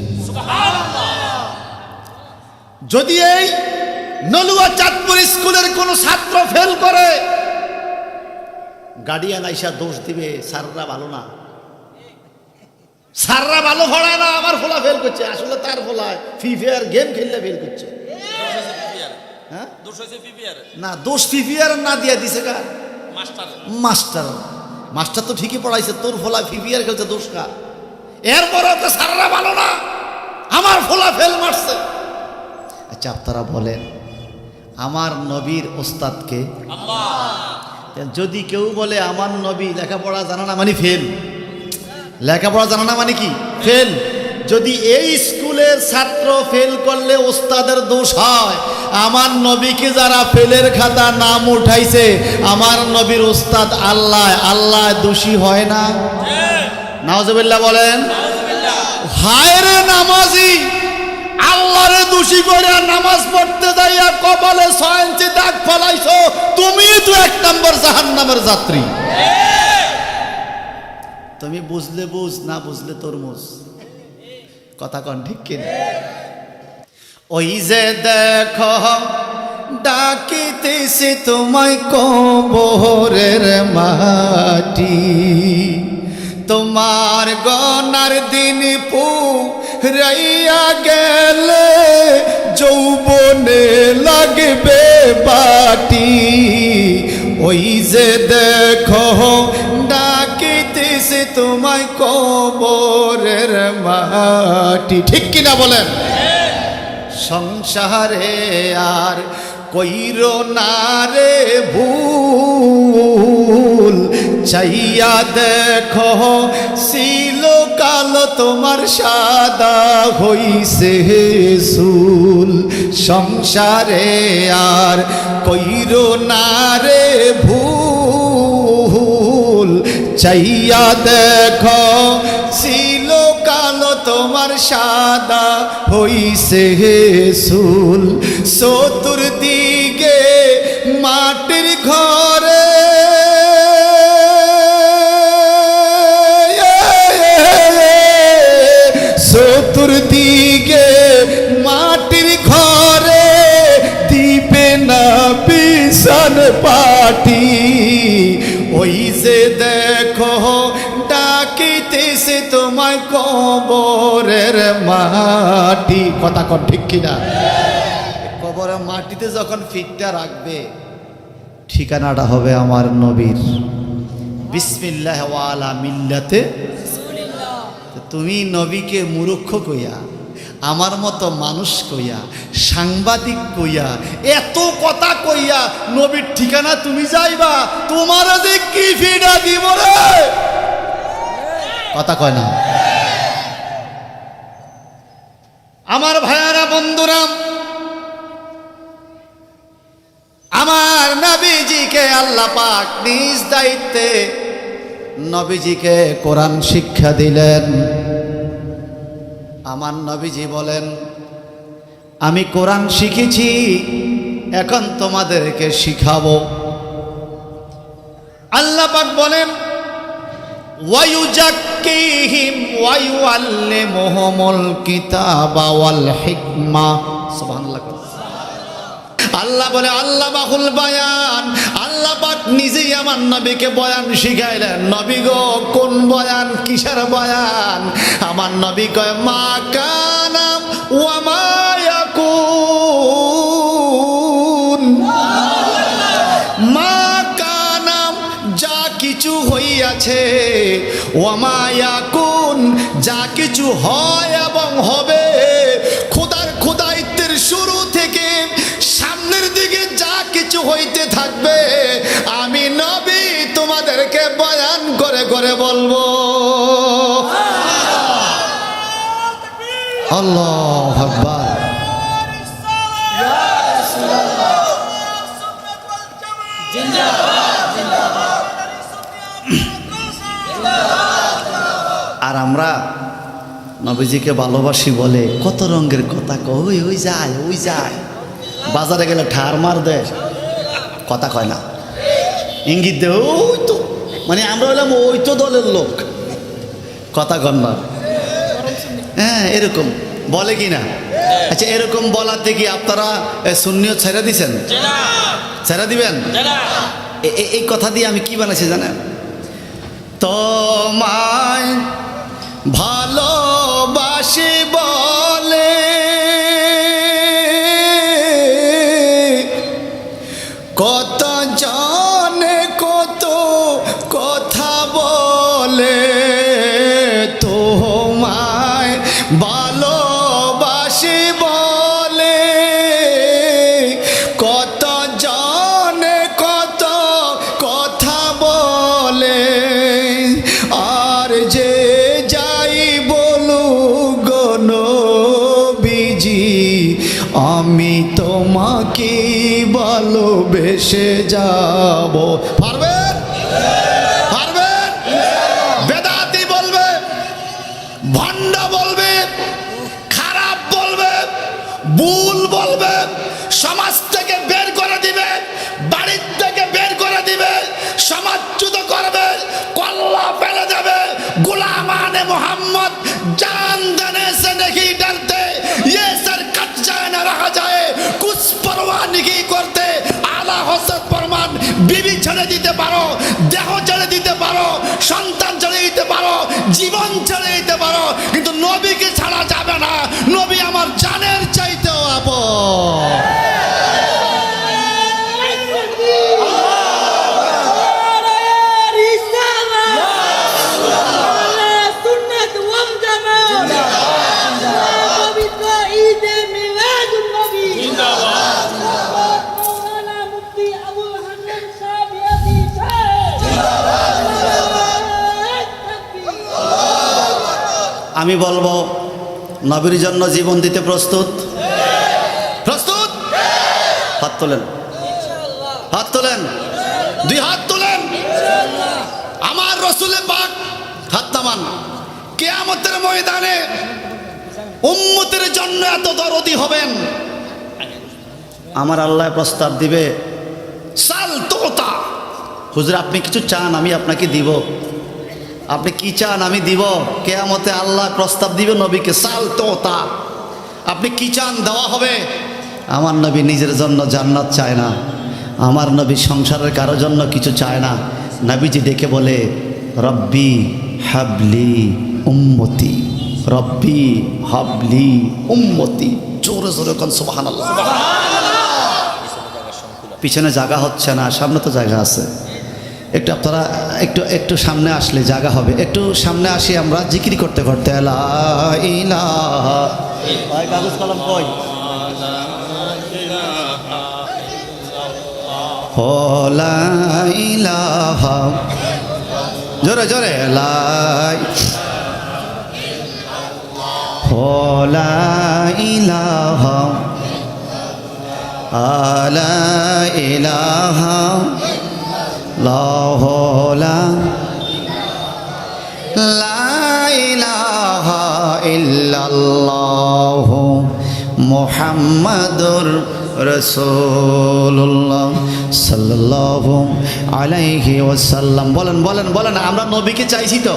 যদি এই নলুয়া চাঁদপুর স্কুলের কোন ছাত্র ফেল করে, গার্ডিয়ান আইসা দোষ দিবে স্যাররা ভালো না, স্যাররা ভালো পড়ায় না, আমার ফোলা ফেল করছে। আসলে তার ফোলায় ফ্রি ফায়ার গেম খেললে ফেল করছে। হ্যাঁ, না দোষ ফ্রি ফায়ার না দিয়া দিছে কার? মাস্টার। মাস্টার তো ঠিকই পড়াইছে, তোর ফোলা ফ্রি ফায়ার খেলছে, দোষ কার? এরপরও তো স্যাররা ভালো না, আমার ফোলা ফেল মারছে। আচ্ছা আপনারা বলেন আমার নবীর ওস্তাদকে? যদি কেউ বলে আমার নবী লেখাপড়া জানা না মানে ফেল, লেখাপড়া জানা না মানে কি ফেল। যদি এই স্কুলের ছাত্র ফেল করলে ওস্তাদের দোষ হয়, আমার নবীকে যারা ফেলের খাতা নাম উঠাইছে আমার নবীর ওস্তাদ আল্লাহ, আল্লাহ দোষী হয় না? নাউজুবিল্লাহ বলেন। হায় রে নামাজি, আল্লাহরে দোষী করে নামাজ পড়তে যাইয়া কপালে 6 ইঞ্চি দাগ ফলাইছো, তুমি তো 1 নম্বর জাহান্নামের যাত্রী। তুমি বুঝলে বুঝ, না বুঝলে তরমুজ। কথা কন ঠিক কিনা? ওই যে দেখো ডাকিতেছে তোমায় কবরের মাটি, তোমার গনার দিন পুরাইয়া গেলে যৌবনে লাগবে বাটি। ওই যে দেখো ডাকিতেছে তোমায় কবরের মাটি, ঠিক কিনা বলেন? সংসারে আর কইরো না রে ভুল, চাইয়া দেখো ছিল কালো তোমার সাদা হইছে চুল। সংসারে আর কইরো না রে ভুল, চাইয়া দেখো ছিল কালো তোমার সাদা হইছে চুল। চতুর্দিকে মাটির ঘরে চতুর্দিকে মাটির ঘরে দিবে না বিছান পাটি। ওই যে দেখো ডাকিতেছে তোমায় কবরের মাটি। কথা কন ঠিক কিনা? কবরের মাটিতে যখন ফিটটা রাখবে ঠিকানাটা হবে আমার নবীর বিসমিল্লাহ ওয়া আলা মিল্লাতে। তুমি নবীকে মূর্খ কইয়া আমার মতো মানুষ কইয়া, সাংবাদিক কইয়া, এত কথা কইয়া নবীর ঠিকানা তুমি যাইবা, তোমার যে কি ফিডা দিব রে, কথা কয় না। আমার ভাইয়ারা, বন্ধুরা, আমার নবীজিকে আল্লাহ পাক নিজ দায়িত্বে নবীজিকে কোরআন শিক্ষা দিলেন। আমার নবীজি বলেন, আমি কোরআন শিখেছি, এখন তোমাদেরকে শিখাবো। আল্লাহ পাক বলেন, ওয়ায়ুজাক্কিহিম ওয়ায়ুআল্লিমুহুমুল কিতাবা ওয়াল হিকমা। সুবহানাল্লাহ। আল্লাহ বলে, আল্লাহ বাহুল বায়ান, আল্লাহ পাক নিজেই আমার নবীকে বয়ান শিখাইলেন। নবী গো, কোন বয়ান, কিসের বয়ান? আমার নবী কয়, মা কানাম ওয়া মা ইয়াকুন, মা কানাম, যা কিছু হইয়াছে, ওয়া মা ইয়াকুন, যা কিছু হয় এবং হবে, খোদার খোদাইত্বের শুরু থেকে সামনের দিকে যা কিছু হইতে থাকবে, আমি নবী তোমাদেরকে বয়ান করে করে বলবো। আল্লাহু আকবার। আর আমরা নবীজিকে ভালোবাসি বলে কত রঙের কথা কই, ওই যায় ওই যায়, বাজারে গেলে ঠার মার দেয়, কথা কয় না, ইঙ্গিত দে, ওই তো, মানে আমরা হলাম ওই তো দলের লোক, কথা কন না। হ্যাঁ, এরকম বলে কি না? আচ্ছা, এরকম বলাতে কি আপনারা সুন্নিয়ত ছেড়ে দিছেন? ছেড়ে দিবেন? এই কথা দিয়ে আমি কি বানাইছি জানেন? তোমায় ভালোবাসি বলে কত জনে কত কথা বলে, তোমায় ভালোবাসি বলে কত জনে কত কথা বলে, আর যে যাই বলুক গো নবীজি, আমি তোমাকে ভালোবেসে যাব। পারবেন? পারবেন? বেদাতি বলবে, ভণ্ড বলবে, খারাপ বলবে, ভুল বলবে, সমাজ থেকে বের করে দিবে, বাড়ির থেকে বের করে দিবে, সমাজচ্যুত করবে, কল্লা ফেলে দেবে। গুলামানে মোহাম্মদ জান দেনে সে नहीं डरते, ये सर कट जाए ना रहा जाए, कुछ परवाह नहीं करते। আলা হযরত ফরমান, বিবি ছেড়ে দিতে পারো, দেহ ছেড়ে দিতে পারো, সন্তান ছেড়ে দিতে পারো, জীবন ছেড়ে দিতে পারো, কিন্তু নবীকে ছাড়া যাবে না। নবী আমার জানের চাইতেও আপন। আমি বলবো, নবীর জন্য জীবন দিতে প্রস্তুত? প্রস্তুত? হাত তোলেন, হাত তোলেন, দুই হাত তোলেন। আমার রসুলে পাক হাত নামান। কিয়ামতের ময়দানে উম্মতের জন্য এত দরদি হবেন, আমার আল্লাহ প্রস্তাব দিবে, সাল তোতা, হুজুর আপনি কিছু চান আমি আপনাকে দিব, আপনি কি চান আমি দিব। কিয়ামতে আল্লাহ প্রস্তাব দিবে নবীকে, সাল তোতা, আপনি কি চান দেওয়া হবে। আমার নবী নিজের জন্য জান্নাত চায় না, আমার নবী সংসারের কারোর জন্য কিছু চায় না। নবীজি ডেকে বলে, রব্বি হাবলি উম্মতি, রব্বি হাবলি উম্মতি। জোরে জোরে কোন সুবহানাল্লাহ। পিছনে জায়গা হচ্ছে না, সামনে তো জায়গা আছে। একটু আপনারা একটু একটু সামনে আসলে জায়গা হবে, একটু সামনে আসি আমরা জিকির করতে করতে লা ইলাহা। ভাই কাগজ কলম কই? লা ইলাহা, জোরে জোরে লা ইলাহা লা ইলাহা লা ইলাহা ইল্লাল্লাহ মুহাম্মাদুর রাসূলুল্লাহ সাল্লাল্লাহু আলাইহি ওয়াসাল্লাম। বলেন বলেন বলেন, আমরা নবীকে চাইছি তো?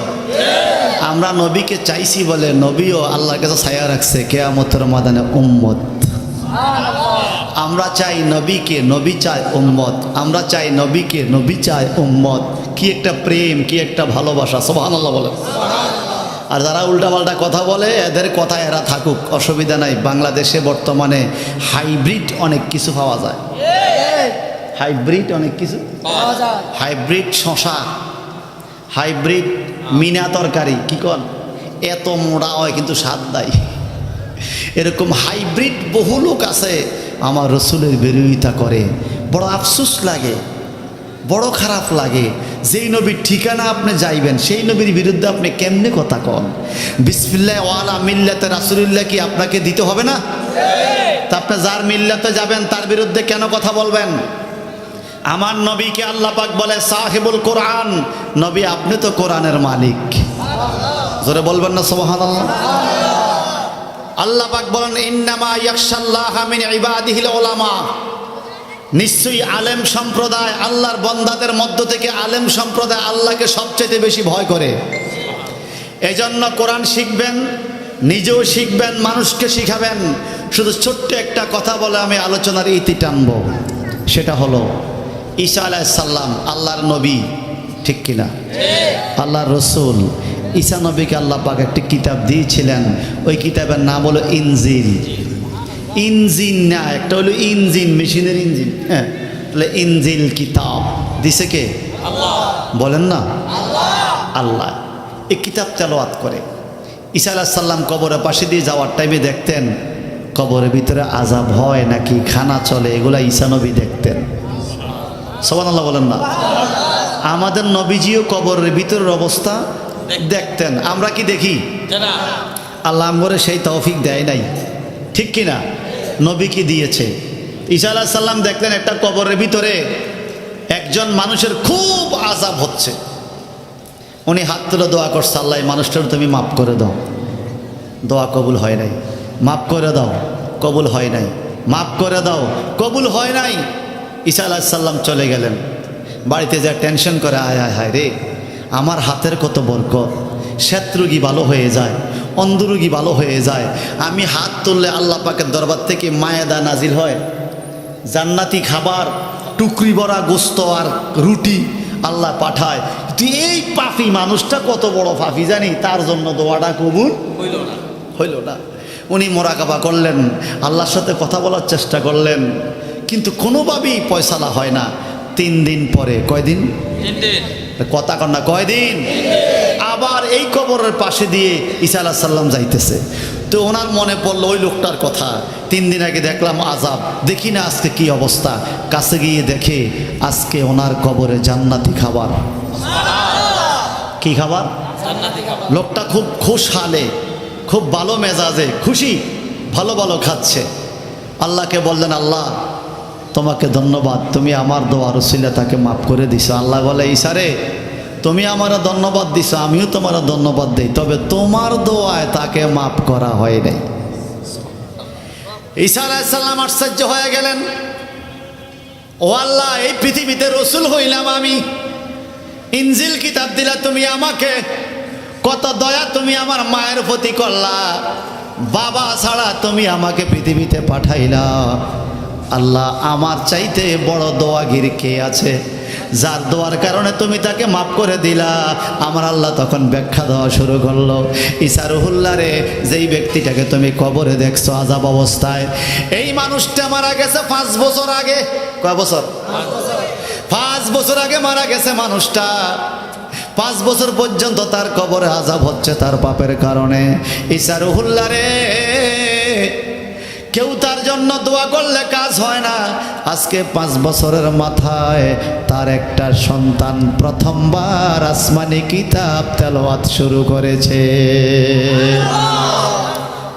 আমরা নবীকে চাইছি বলে নবীও আল্লাহর কাছে ছায়া রাখছে কিয়ামতের ময়দানে উম্মত। আমরা চাই নবীকে, নবী চায় উম্মত। আমরা চাই নবীকে, নবী চায় উম্মত। কি একটা প্রেম, কি একটা ভালোবাসা, সুবহানাল্লাহ বলেন। আর যারা উল্টাপাল্টা কথা বলে এদের কথা এরা থাকুক, অসুবিধা নাই। বাংলাদেশে বর্তমানে হাইব্রিড অনেক কিছু পাওয়া যায়। হাইব্রিড অনেক কিছু পাওয়া যায়। হাইব্রিড শশা, হাইব্রিড মিনা তরকারি, কি কন, এত মোড়া হয় কিন্তু স্বাদ দেয়। এরকম হাইব্রিড বহু লোক আছে, আমার রসুলের বিরোধিতা করে। বড় আফসোস লাগে, বড় খারাপ লাগে। যেই নবীর ঠিকানা আপনি যাইবেন সেই নবীর বিরুদ্ধে আপনি কেমনে কথা কন? বিসমিল্লাহ ওয়ালা মিল্লাতে রাসূলুল্লাহ কি আপনাকে দিতে হবে না? তা আপনি যার মিল্লাতে যাবেন তার বিরুদ্ধে কেন কথা বলবেন? আমার নবীকে আল্লাহ পাক বলে সাহিবুল কোরআন। নবী আপনি তো কোরআনের মালিক, জোরে বলবেন না সুবহানাল্লাহ? আল্লাহ পাক বলেন ইন্নামা ইয়াখশাল্লাহা মিন ইবাদিহিল উলামা। নিশ্চয়ই আলেম সম্প্রদায়, আল্লাহর বান্দাদের মধ্য থেকে আলেম সম্প্রদায় আল্লাহকে সবচেয়ে বেশি ভয় করে। এজন্য কোরআন শিখবেন, নিজেও শিখবেন, মানুষকে শিখাবেন। শুধু ছোট্ট একটা কথা বলে আমি আলোচনার ইতি টানব, সেটা হলো ঈসা আলাইহিস সালাম আল্লাহর নবী, ঠিক কিনা? আল্লাহর রসুল। ঈসা নবীকে আল্লাহ পাক একটি কিতাব দিয়েছিলেন, ওই কিতাবের নাম হলো ইনজিল। ইঞ্জিন না, একটা হলো ইঞ্জিন, মেশিনের ইঞ্জিন। হ্যাঁ, তাহলে ইনজিল কিতাব দিছে কে? আল্লাহ। বলেন না আল্লাহ। এই কিতাব তেলাওয়াত করে ঈসা আলাইহিস সালাম কবরের পাশে দিয়ে যাওয়ার টাইমে দেখতেন কবরের ভিতরে আযাব হয় নাকি খানা চলে, এগুলা ঈসা নবী দেখতেন। সুবহানাল্লাহ বলেন না? আমাদের নবীজিও কবরের ভিতরের অবস্থা দেখতেন। আমরা কি দেখি? আল্লাহ আমরে সেই তৌফিক দেয় নাই, ঠিক কিনা? নবী কি দিয়েছে? ঈসা আলাইহিস সালাম দেখলেন একটা কবরের ভিতরে একজন মানুষের খুব আযাব হচ্ছে। উনি হাত তুলে দোয়া করছে, আল্লাহ এই মানুষটার তুমি মাফ করে দাও। দোয়া কবুল হয় নাই। মাফ করে দাও, কবুল হয় নাই। মাফ করে দাও, কবুল হয় নাই। ঈসা আলাইহিস সালাম চলে গেলেন। বাড়িতে যা টেনশন করে, আয় আয় হায় রে, আমার হাতের কত বরকত, শ্বেত রোগী ভালো হয়ে যায়, অন্ধ রোগী ভালো হয়ে যায়। আমি হাত তুললে আল্লাহ পাকের দরবার থেকে মায়েদা নাজিল হয়, জান্নাতি খাবার, টুকরি ভরা গোস্ত আর রুটি আল্লাহ পাঠায়। তুই এই পাপী মানুষটা কত বড় পাপী জানি, তার জন্য দোয়াটা কবুল হইল না। উনি মোরাকাবা করলেন, আল্লাহর সাথে কথা বলার চেষ্টা করলেন, কিন্তু কোনোভাবেই ফয়সালা হয় না। 3 দিন পরে, কয়দিন? 3 দিন। কথা কন না, কয়দিন? আবার এই কবরের পাশে দিয়ে ঈসা আলাইহিস সালাম যাইতেছে। তো ওনার মনে পড়লো ওই লোকটার কথা, 3 দিন আগে দেখলাম আযাব, দেখি না আজকে কি অবস্থা। কাছে গিয়ে দেখে আজকে ওনার কবরে জান্নাতি খাবার। কি খাবার? জান্নাতি খাবার। লোকটা খুব খুশহালে, খুব ভালো মেজাজে, খুশি, ভালো ভালো খাচ্ছে। আল্লাহকে বললেন, আল্লাহ তোমাকে ধন্যবাদ, তুমি আমার দোয়ার উসিলা তাকে মাফ করে দিছো। আল্লাহ বলে, ঈসা রে, তুমি আমার ধন্যবাদ দিছো, আমিও তোমার ধন্যবাদ দিই, তবে তোমার দোয়ায় তাকে মাফ করা হয় নাই। ঈসা আলাইহিস সালাম আশ্চর্য হয়ে গেলেন, ও আল্লাহ, এই পৃথিবীতে রসুল হইলাম আমি, ইনজিল কিতাব দিলা তুমি আমাকে, কত দয়া তুমি আমার মায়ের প্রতি করলা, বাবা ছাড়া তুমি আমাকে পৃথিবীতে পাঠাইলা। আল্লাহ, আমার চাইতে বড় দোয়াগির কে আছে, যার দোয়ার কারণে তুমি তাকে মাফ করে দিলা? আমার আল্লাহ তখন ব্যাখ্যা দেওয়া শুরু করলো, ঈসা রুহুল্লাহ রে, যেই ব্যক্তিটাকে তুমি কবরে দেখছো আযাব অবস্থায়, এই মানুষটা মারা গেছে 5 বছর আগে। কয় বছর? 5 বছর আগে মারা গেছে মানুষটা, 5 বছর পর্যন্ত তার কবরে আযাব হচ্ছে তার পাপের কারণে। ঈসা রুহুল্লাহ রে, কেউ তার জন্য দোয়া করলে কাজ হয় না। আজকে 5 বছরের মাথায় তার একটা সন্তান প্রথমবার আসমানি কিতাব তেলাওয়াত শুরু করেছে।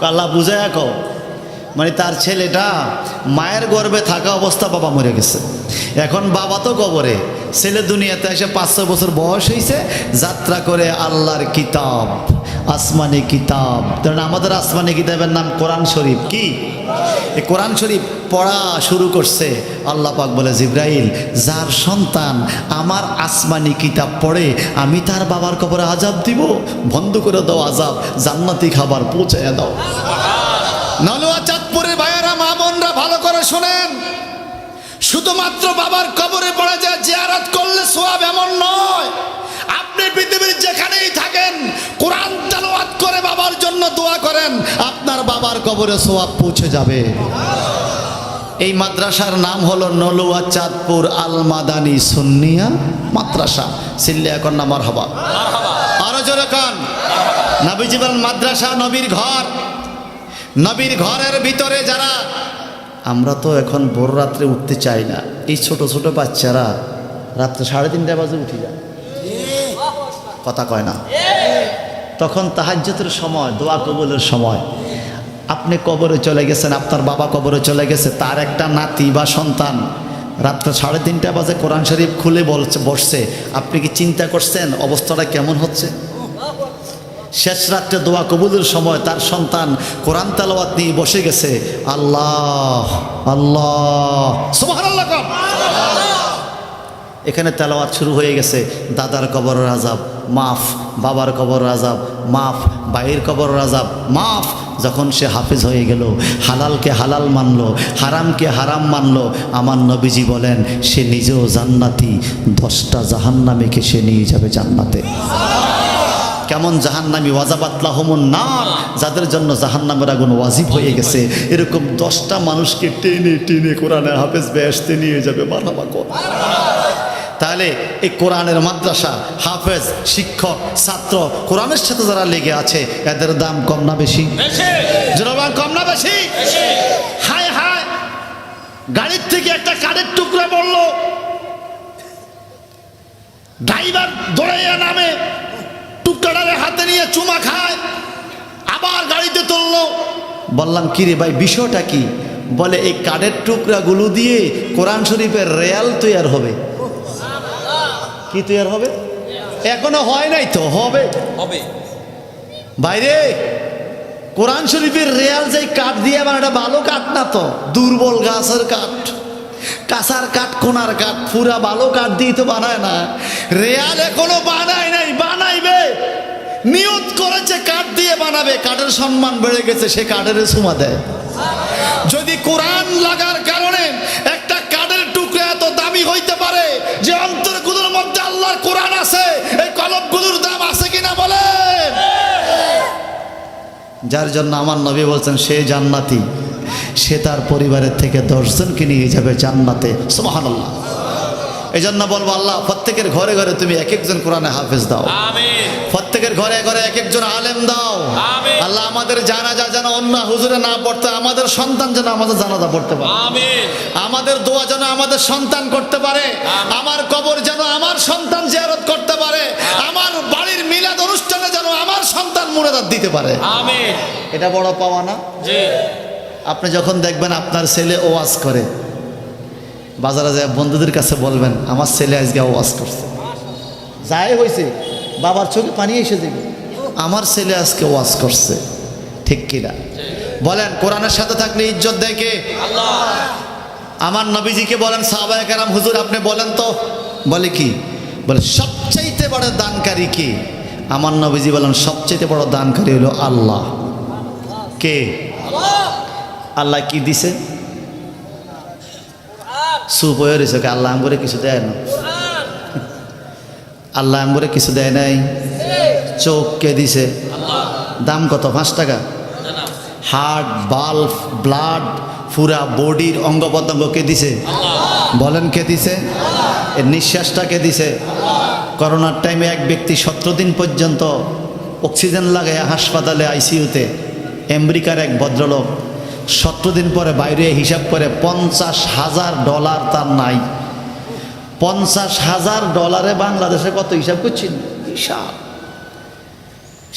আল্লাহ বুঝায়া কও, মানে তার ছেলেটা মায়ের গর্ভে থাকা অবস্থা বাবা মরে গেছে, এখন বাবা তো কবরে, ছেলে দুনিয়াতে এসে 5-6 বছর বয়স হয়েছে, যাত্রা করে আল্লাহর কিতাব, আসমানি কিতাব। কারণ আমাদের আসমানি কিতাবের নাম কোরআন শরীফ। কি এই কোরআন শরীফ পড়া শুরু করছে। আল্লাহ পাক বলে, জিব্রাইল, যার সন্তান আমার আসমানি কিতাব পড়ে আমি তার বাবার কবরে আযাব দিব, বন্ধ করে দাও আযাব, জান্নাতি খাবার পৌঁছাইয়া দাও। নলুয়া চাঁদপুরের ভাইয়েরা, মা বোনরা, ভালো করে শোনেন, শুধুমাত্র বাবার কবরে পড়ে যায় জিয়ারত করলে সওয়াব এমন নয়। আপনি পৃথিবীর যেখানেই থাকেন কোরআন তেলাওয়াত করে বাবার জন্য দোয়া করেন, আপনার বাবার কবরে সওয়াব পৌঁছে যাবে। এই মাদ্রাসার নাম হলো নলুয়া চাঁদপুর আল মাদানী সুন্নিয়া মাদ্রাসা। সিল্লে এখন না মারহাবা, আরো জোরে কান। নবীজি বলেন মাদ্রাসা নবীর ঘর, নবীর ঘরের ভিতরে যারা, আমরা তো এখন ভোর রাত্রে উঠতে চাই না, এই ছোট ছোট বাচ্চারা রাত্রে 3:30 বাজে উঠে যায়, কথা কয় না। তখন তাহাজ্জুদের সময়, দোয়া কবুলের সময়, আপনি কবরে চলে গেছেন, আপনার বাবা কবরে চলে গেছে, তার একটা নাতি বা সন্তান রাত্রে 3:30 বাজে কোরআন শরীফ খুলে বসছে, আপনি কি চিন্তা করছেন অবস্থাটা কেমন হচ্ছে? শেষ রাত্রে দোয়া কবুলের সময় তার সন্তান কোরআন তেলাওয়াত নিয়ে বসে গেছে, আল্লাহ আল্লাহ সুবহানাল্লাহ, এখানে তেলাওয়াত শুরু হয়ে গেছে। দাদার কবরের আযাব মাফ, বাবার কবরের আযাব মাফ, ভাইয়ের কবরের আযাব মাফ। যখন সে হাফেজ হয়ে গেল, হালালকে হালাল মানলো, হারামকে হারাম মানলো, আমার নবীজি বলেন সে নিজেও জান্নাতি, 10টা জাহান্নামীকে সে নিয়ে যাবে জান্নাতে। কেমন জাহান্নামী? ওয়াজাবাত লাহুমুন নার, যাদের জন্য জাহান্নামের আগুন ওয়াজিব হয়ে গেছে, এরকম 10টা মানুষকে টেনে টেনে কোরআনে হাফেজ বেহেশতে নিয়ে যাবে। মারহাবা কর। তাহলে এই কোরআনের মাদ্রাসা, হাফেজ, শিক্ষক, ছাত্র, কোরআনের সাথে যারা লেগে আছে, এদের দাম কম না বেশি? জনগণ কম না বেশি? হায় হায়, গাড়ির থেকে একটা কাঠের টুকরা পড়লো, ড্রাইভার দৌড়াইয়া নামে, টুকরাটারে হাতে নিয়ে চুমা খায়, আবার গাড়িতে তুললো। বললাম কি রে ভাই, বিষয়টা কি? বলে এই কাঠের টুকরাগুলো দিয়ে কোরআন শরীফের রেয়াল তৈরি হবে। কি তৈরি হবে? এখনো হয় নাই তো, হবে হবে বাইরে। কোরআন শরীফের রেয়াল যে কাঠ দিয়ে বানাটা ভালো কাঠ না তো, দুর্বল গাছের কাঠ, কাঁচার কাঠ, কোনার কাঠ, পুরা ভালো কাঠ দিয়ে তো বানায় না। রেয়াল এখনো বানায় নাই, বানাইবে, নিয়ত করেছে কাঠ দিয়ে বানাবে। কাঠের সম্মান বেড়ে গেছে, সে কাঠের সুমা দেয়। যদি কোরআন লাগার কারণে একটা কাঠের টুকরা এত দামি হইতে পারে যে অন্তরগুলোর মধ্যে আল্লাহর কোরআন আছে, এই কলমগুলোর দাম আছে কিনা বলেন? যার জন্য আমার নবী বলছেন সে জান্নাতি, সে তার পরিবারের থেকে 10 জনকে নিয়ে যাবে জান্নাতে। সুবহানাল্লাহ। এই জন্য বলবো, আল্লাহ প্রত্যেকের ঘরে ঘরে তুমি এক একজন কোরআনে হাফেজ দাও, আমিন। প্রত্যেকের ঘরে ঘরে এক একজন আলেম দাও, আমিন। আল্লাহ আমাদের জানাজা যেন অন্য হুজুরে না পড়তে, আমাদের সন্তান যেন আমাদের জানাজা পড়তে পারে, আমিন। আমাদের দোয়া যেন আমাদের সন্তান করতে পারে, আমার কবর যেন আমার সন্তান জিয়ারত করতে পারে, আমার বাড়ির মিলাদ অনুষ্ঠানে যেন আমার সন্তান মুনাজাত দিতে পারে, আমিন। এটা বড় পাওয়া না? জি। আপনি যখন দেখবেন আপনার ছেলে ওয়াজ করে, বাজারে যায় বন্ধুদের কাছে বলবেন আমার ছেলে আজকে ওয়াজ করছে, যাই হয়েছে বাবার চোখে পানি এসে যাবে, আমার ছেলে আজকে ওয়াজ করছে। ঠিক কিনা বলেন? কোরআনের সাথে থাকলে ইজ্জত দেয় কে? আল্লাহ। আমার নবীজিকে বলেন, সাহাবায়ে কেরাম, হুজুর আপনি বলেন তো। বলে কি? বলে সবচাইতে বড় দানকারী কে? আমার নবীজি বলেন সবচাইতে বড় দানকারী হলো আল্লাহ। কে? আল্লাহ। কি দিছে? সুপ হয়ে রয়েছে, আল্লাহ আমরে কিছু দেয় না, আল্লাহ আমরে কিছু দেয় নাই। চোখ কে দিছে? দাম কত? 5 টাকা। হার্ট, বাল্ব, ব্লাড, পুরা বডির অঙ্গ প্রত্যঙ্গ কে দিছে? বলেন কে দিছে? এর নিঃশ্বাসটাকে দিছে করোনার টাইমে এক ব্যক্তি 17 দিন পর্যন্ত অক্সিজেন লাগায় হাসপাতালে আইসিইউতে, আমেরিকার এক ভদ্রলোক 17 দিন পরে বাইরে হিসাব করে $50,000 তার নাই। $50,000 বাংলাদেশে কত হিসাব করছেন? হিসাব।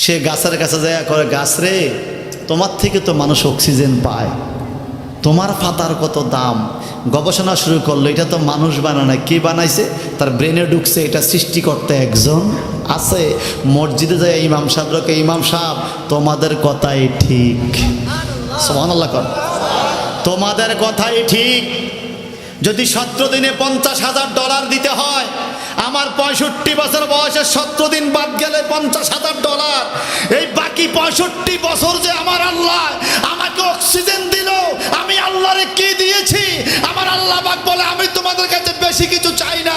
সে গাছের কাছে যায় করে, গাছ রে, তোমার থেকে তো মানুষ অক্সিজেন পায়, তোমার পাতার কত দাম। গবেষণা শুরু করলো, এটা তো মানুষ বানানো, কি বানাইছে? তার ব্রেনে ঢুকছে এটা সৃষ্টি করতে একজন আছে। মসজিদে যায় ইমাম সাহেবকে, ইমাম সাহেব তোমাদের কথাই ঠিক, সুবহানাল্লাহ কর, তোমাদের কথাই ঠিক। যদি 17 দিনে $50,000 দিতে হয়, আমার 65 বছর বয়সে 17 দিন বাদ গেলে $50,000, এই বাকি 65 বছর যে আমার আল্লাহ আমাকে অক্সিজেন দিল, আমি আল্লাহরে কি দিয়েছি? আমার আল্লাহ পাক বলে আমি তোমাদের কাছে বেশি কিছু চাই না,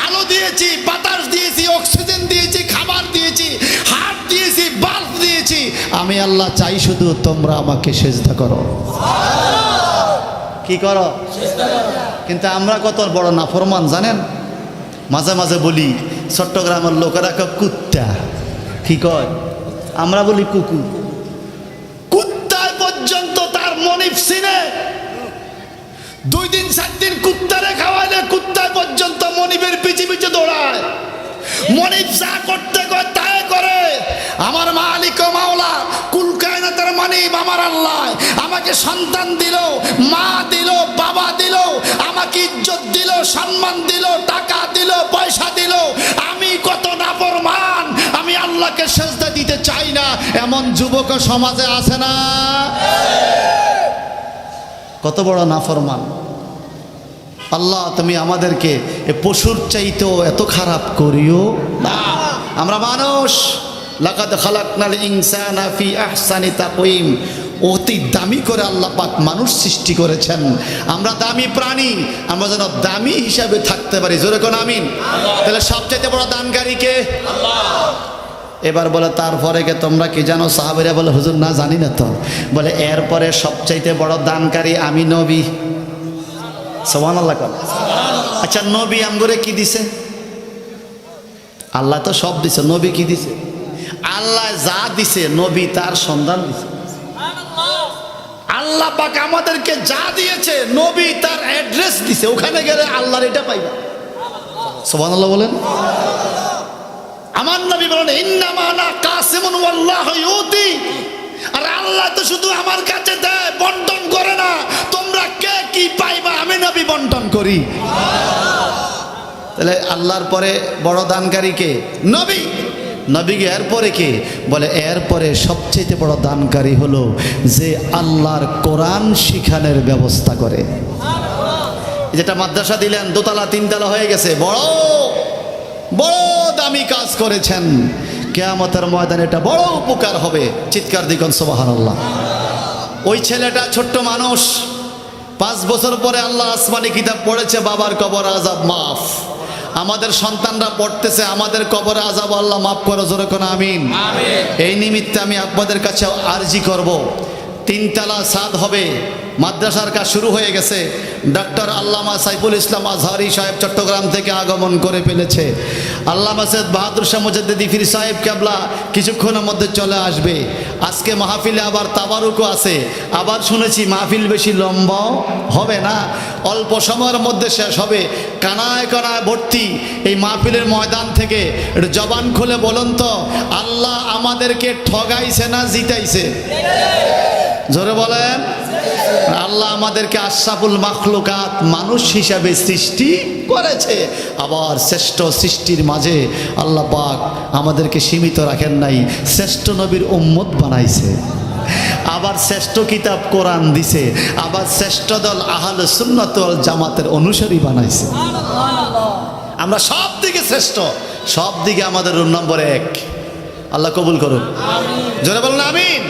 আলো দিয়েছি, বাতাস দিয়েছি, অক্সিজেন দিয়েছি, খাবার দিয়েছি, হার্ট দিয়েছি, বাল্ব দিয়েছি, আমি আল্লাহ চাই শুধু তোমরা আমাকে সেজদা করো। কি করো? কিন্তু আমরা কত বড় নাফরমান জানেন? মাঝে মাঝে বলি চট্টগ্রামের লোকেরা কয় কুত্তা, কি কয়? আমরা বলি কুকুর। কুত্তায় পর্যন্ত তার মনিব চিনে। 2 দিন 4 দিন কুত্তারে খাওয়াইলে কুত্তায় পর্যন্ত মনিবের পিছে পিছে দৌড়ায়। মনিব যা করতে কয় তাই করে। আমার মালিক ও মাওলা কুল কায়নাতের মানিব আমার আল্লাহ আমাকে সন্তান দিল, মা দিল, বাবা দিল, আমাকে ইজ্জত দিল, সম্মান দিল, টাকা দিল, পয়সা দিল, আমি কত নাফরমান, আমি আল্লাহকে সেজদা দিতে চাই না, এমন যুবক সমাজে আছে না? কত বড় নাফরমান। আল্লাহ তুমি আমাদেরকে এ পশুর চাইতেও এত খারাপ করিও না। আমরা মানুষ, লাকাদ খালাকনাল ইনসানা ফি আহসানি তাকওয়িম, অতি দামি করে আল্লাহ পাক মানুষ সৃষ্টি করেছেন। আমরা দামি প্রাণী, আমরা যেন দামি হিসাবে থাকতে পারি। জোরে কোন আমিন। তাহলে সবচেয়ে বড় দানকারী কে? আল্লাহ। এবার বলে তারপরে কে? তোমরা কি জানো? সাহাবীরা বলে হুজুর না জানি না তো। বলে এরপরে সবচাইতে বড় দানকারী আমি নবী। সুবহানাল্লাহ। আচ্ছা নবী আমগরে কি দিছে? আল্লাহ তো সব দিছে, নবী কি দিছে? আল্লাহ যা দিছে নবী তার সন্ধান দিছে। আল্লাহ পাক আমাদেরকে যা দিয়েছে নবী তার অ্যাড্রেস দিছে, ওখানে গেলে আল্লাহর এটা পাইবা। সুবহানাল্লাহ বলেন। আমার নবী বলেন ইন্নামা আনা কাসিমুন ওয়াল্লাহু ইউতি, আর আল্লাহ তো শুধু আমার কাছে দেয়, বন্টন করে না। তোমরা কে কি পাইবা আমি নবী বন্টন করি। তাহলে আল্লাহর পরে বড় দানকারী কে? নবী। নবীকে এরপরে কে? বলে এরপরে সবচেয়ে বড় দানকারী হলো যে আল্লাহর কোরআন শিখানোর ব্যবস্থা করে। যেটা মাদ্রাসা দিলেন, 2 তলা 3 তলা হয়ে গেছে, বড় বড় দামি কাজ করেছেন। কিয়ামতের ময়দানে এটা বড় উপকার হবে। চিৎকার দিবেন সুবহানাল্লাহ। ওই ছেলেটা ছোট্ট মানুষ, 5 বছর পরে আল্লাহ আসমানি কিতাব পড়েছে, বাবার কবর আযাব মাফ। আমাদের সন্তানরা পড়তেছে, আমাদের কবরে আযাব আল্লাহ মাফ করো। জোরে কোন আমিন। এই নিমিত্তে আমি আপনাদের কাছে আরজি করব, 3 তলা ছাদ হবে। মাদ্রাসার কাজ শুরু হয়ে গেছে। ডক্টর আল্লামা সাইফুল ইসলাম আজহারি সাহেব চট্টগ্রাম থেকে আগমন করে ফেলেছে। আল্লামা সৈয়দ বাহাদুর শাহ মুজাদ্দিদি ফির সাহেব কেবলা কিছুক্ষণের মধ্যে চলে আসবে। আজকে মাহফিলে আবার তাবারুকও আছে। আবার শুনেছি মাহফিল বেশি লম্বাও হবে না, অল্প সময়ের মধ্যে শেষ হবে। কানায় কানায় ভর্তি এই মাহফিলের ময়দান থেকে একটু জবান খুলে বলুন তো, আল্লাহ আমাদেরকে ঠগাইছে না জিতাইছে? জোরে বলেন। আল্লাহ আমাদেরকে আশরাফুল মাখলুকাত মানুষ হিসাবে সৃষ্টি করেছে, আবার শ্রেষ্ঠ সৃষ্টির মাঝে আল্লাহ পাক আমাদেরকে সীমিত রাখেন নাই, শ্রেষ্ঠ নবীর উম্মত বানাইছে, আবার শ্রেষ্ঠ কিতাব কোরআন দিছে, আবার শ্রেষ্ঠ দল আহলে সুন্নাত ওয়াল জামাতের অনুসারী বানাইছে। আমরা সব দিকে শ্রেষ্ঠ, সব দিকে আমাদের রুল নম্বর 1। আল্লাহ কবুল করুন। জোরে বলুন আমিন।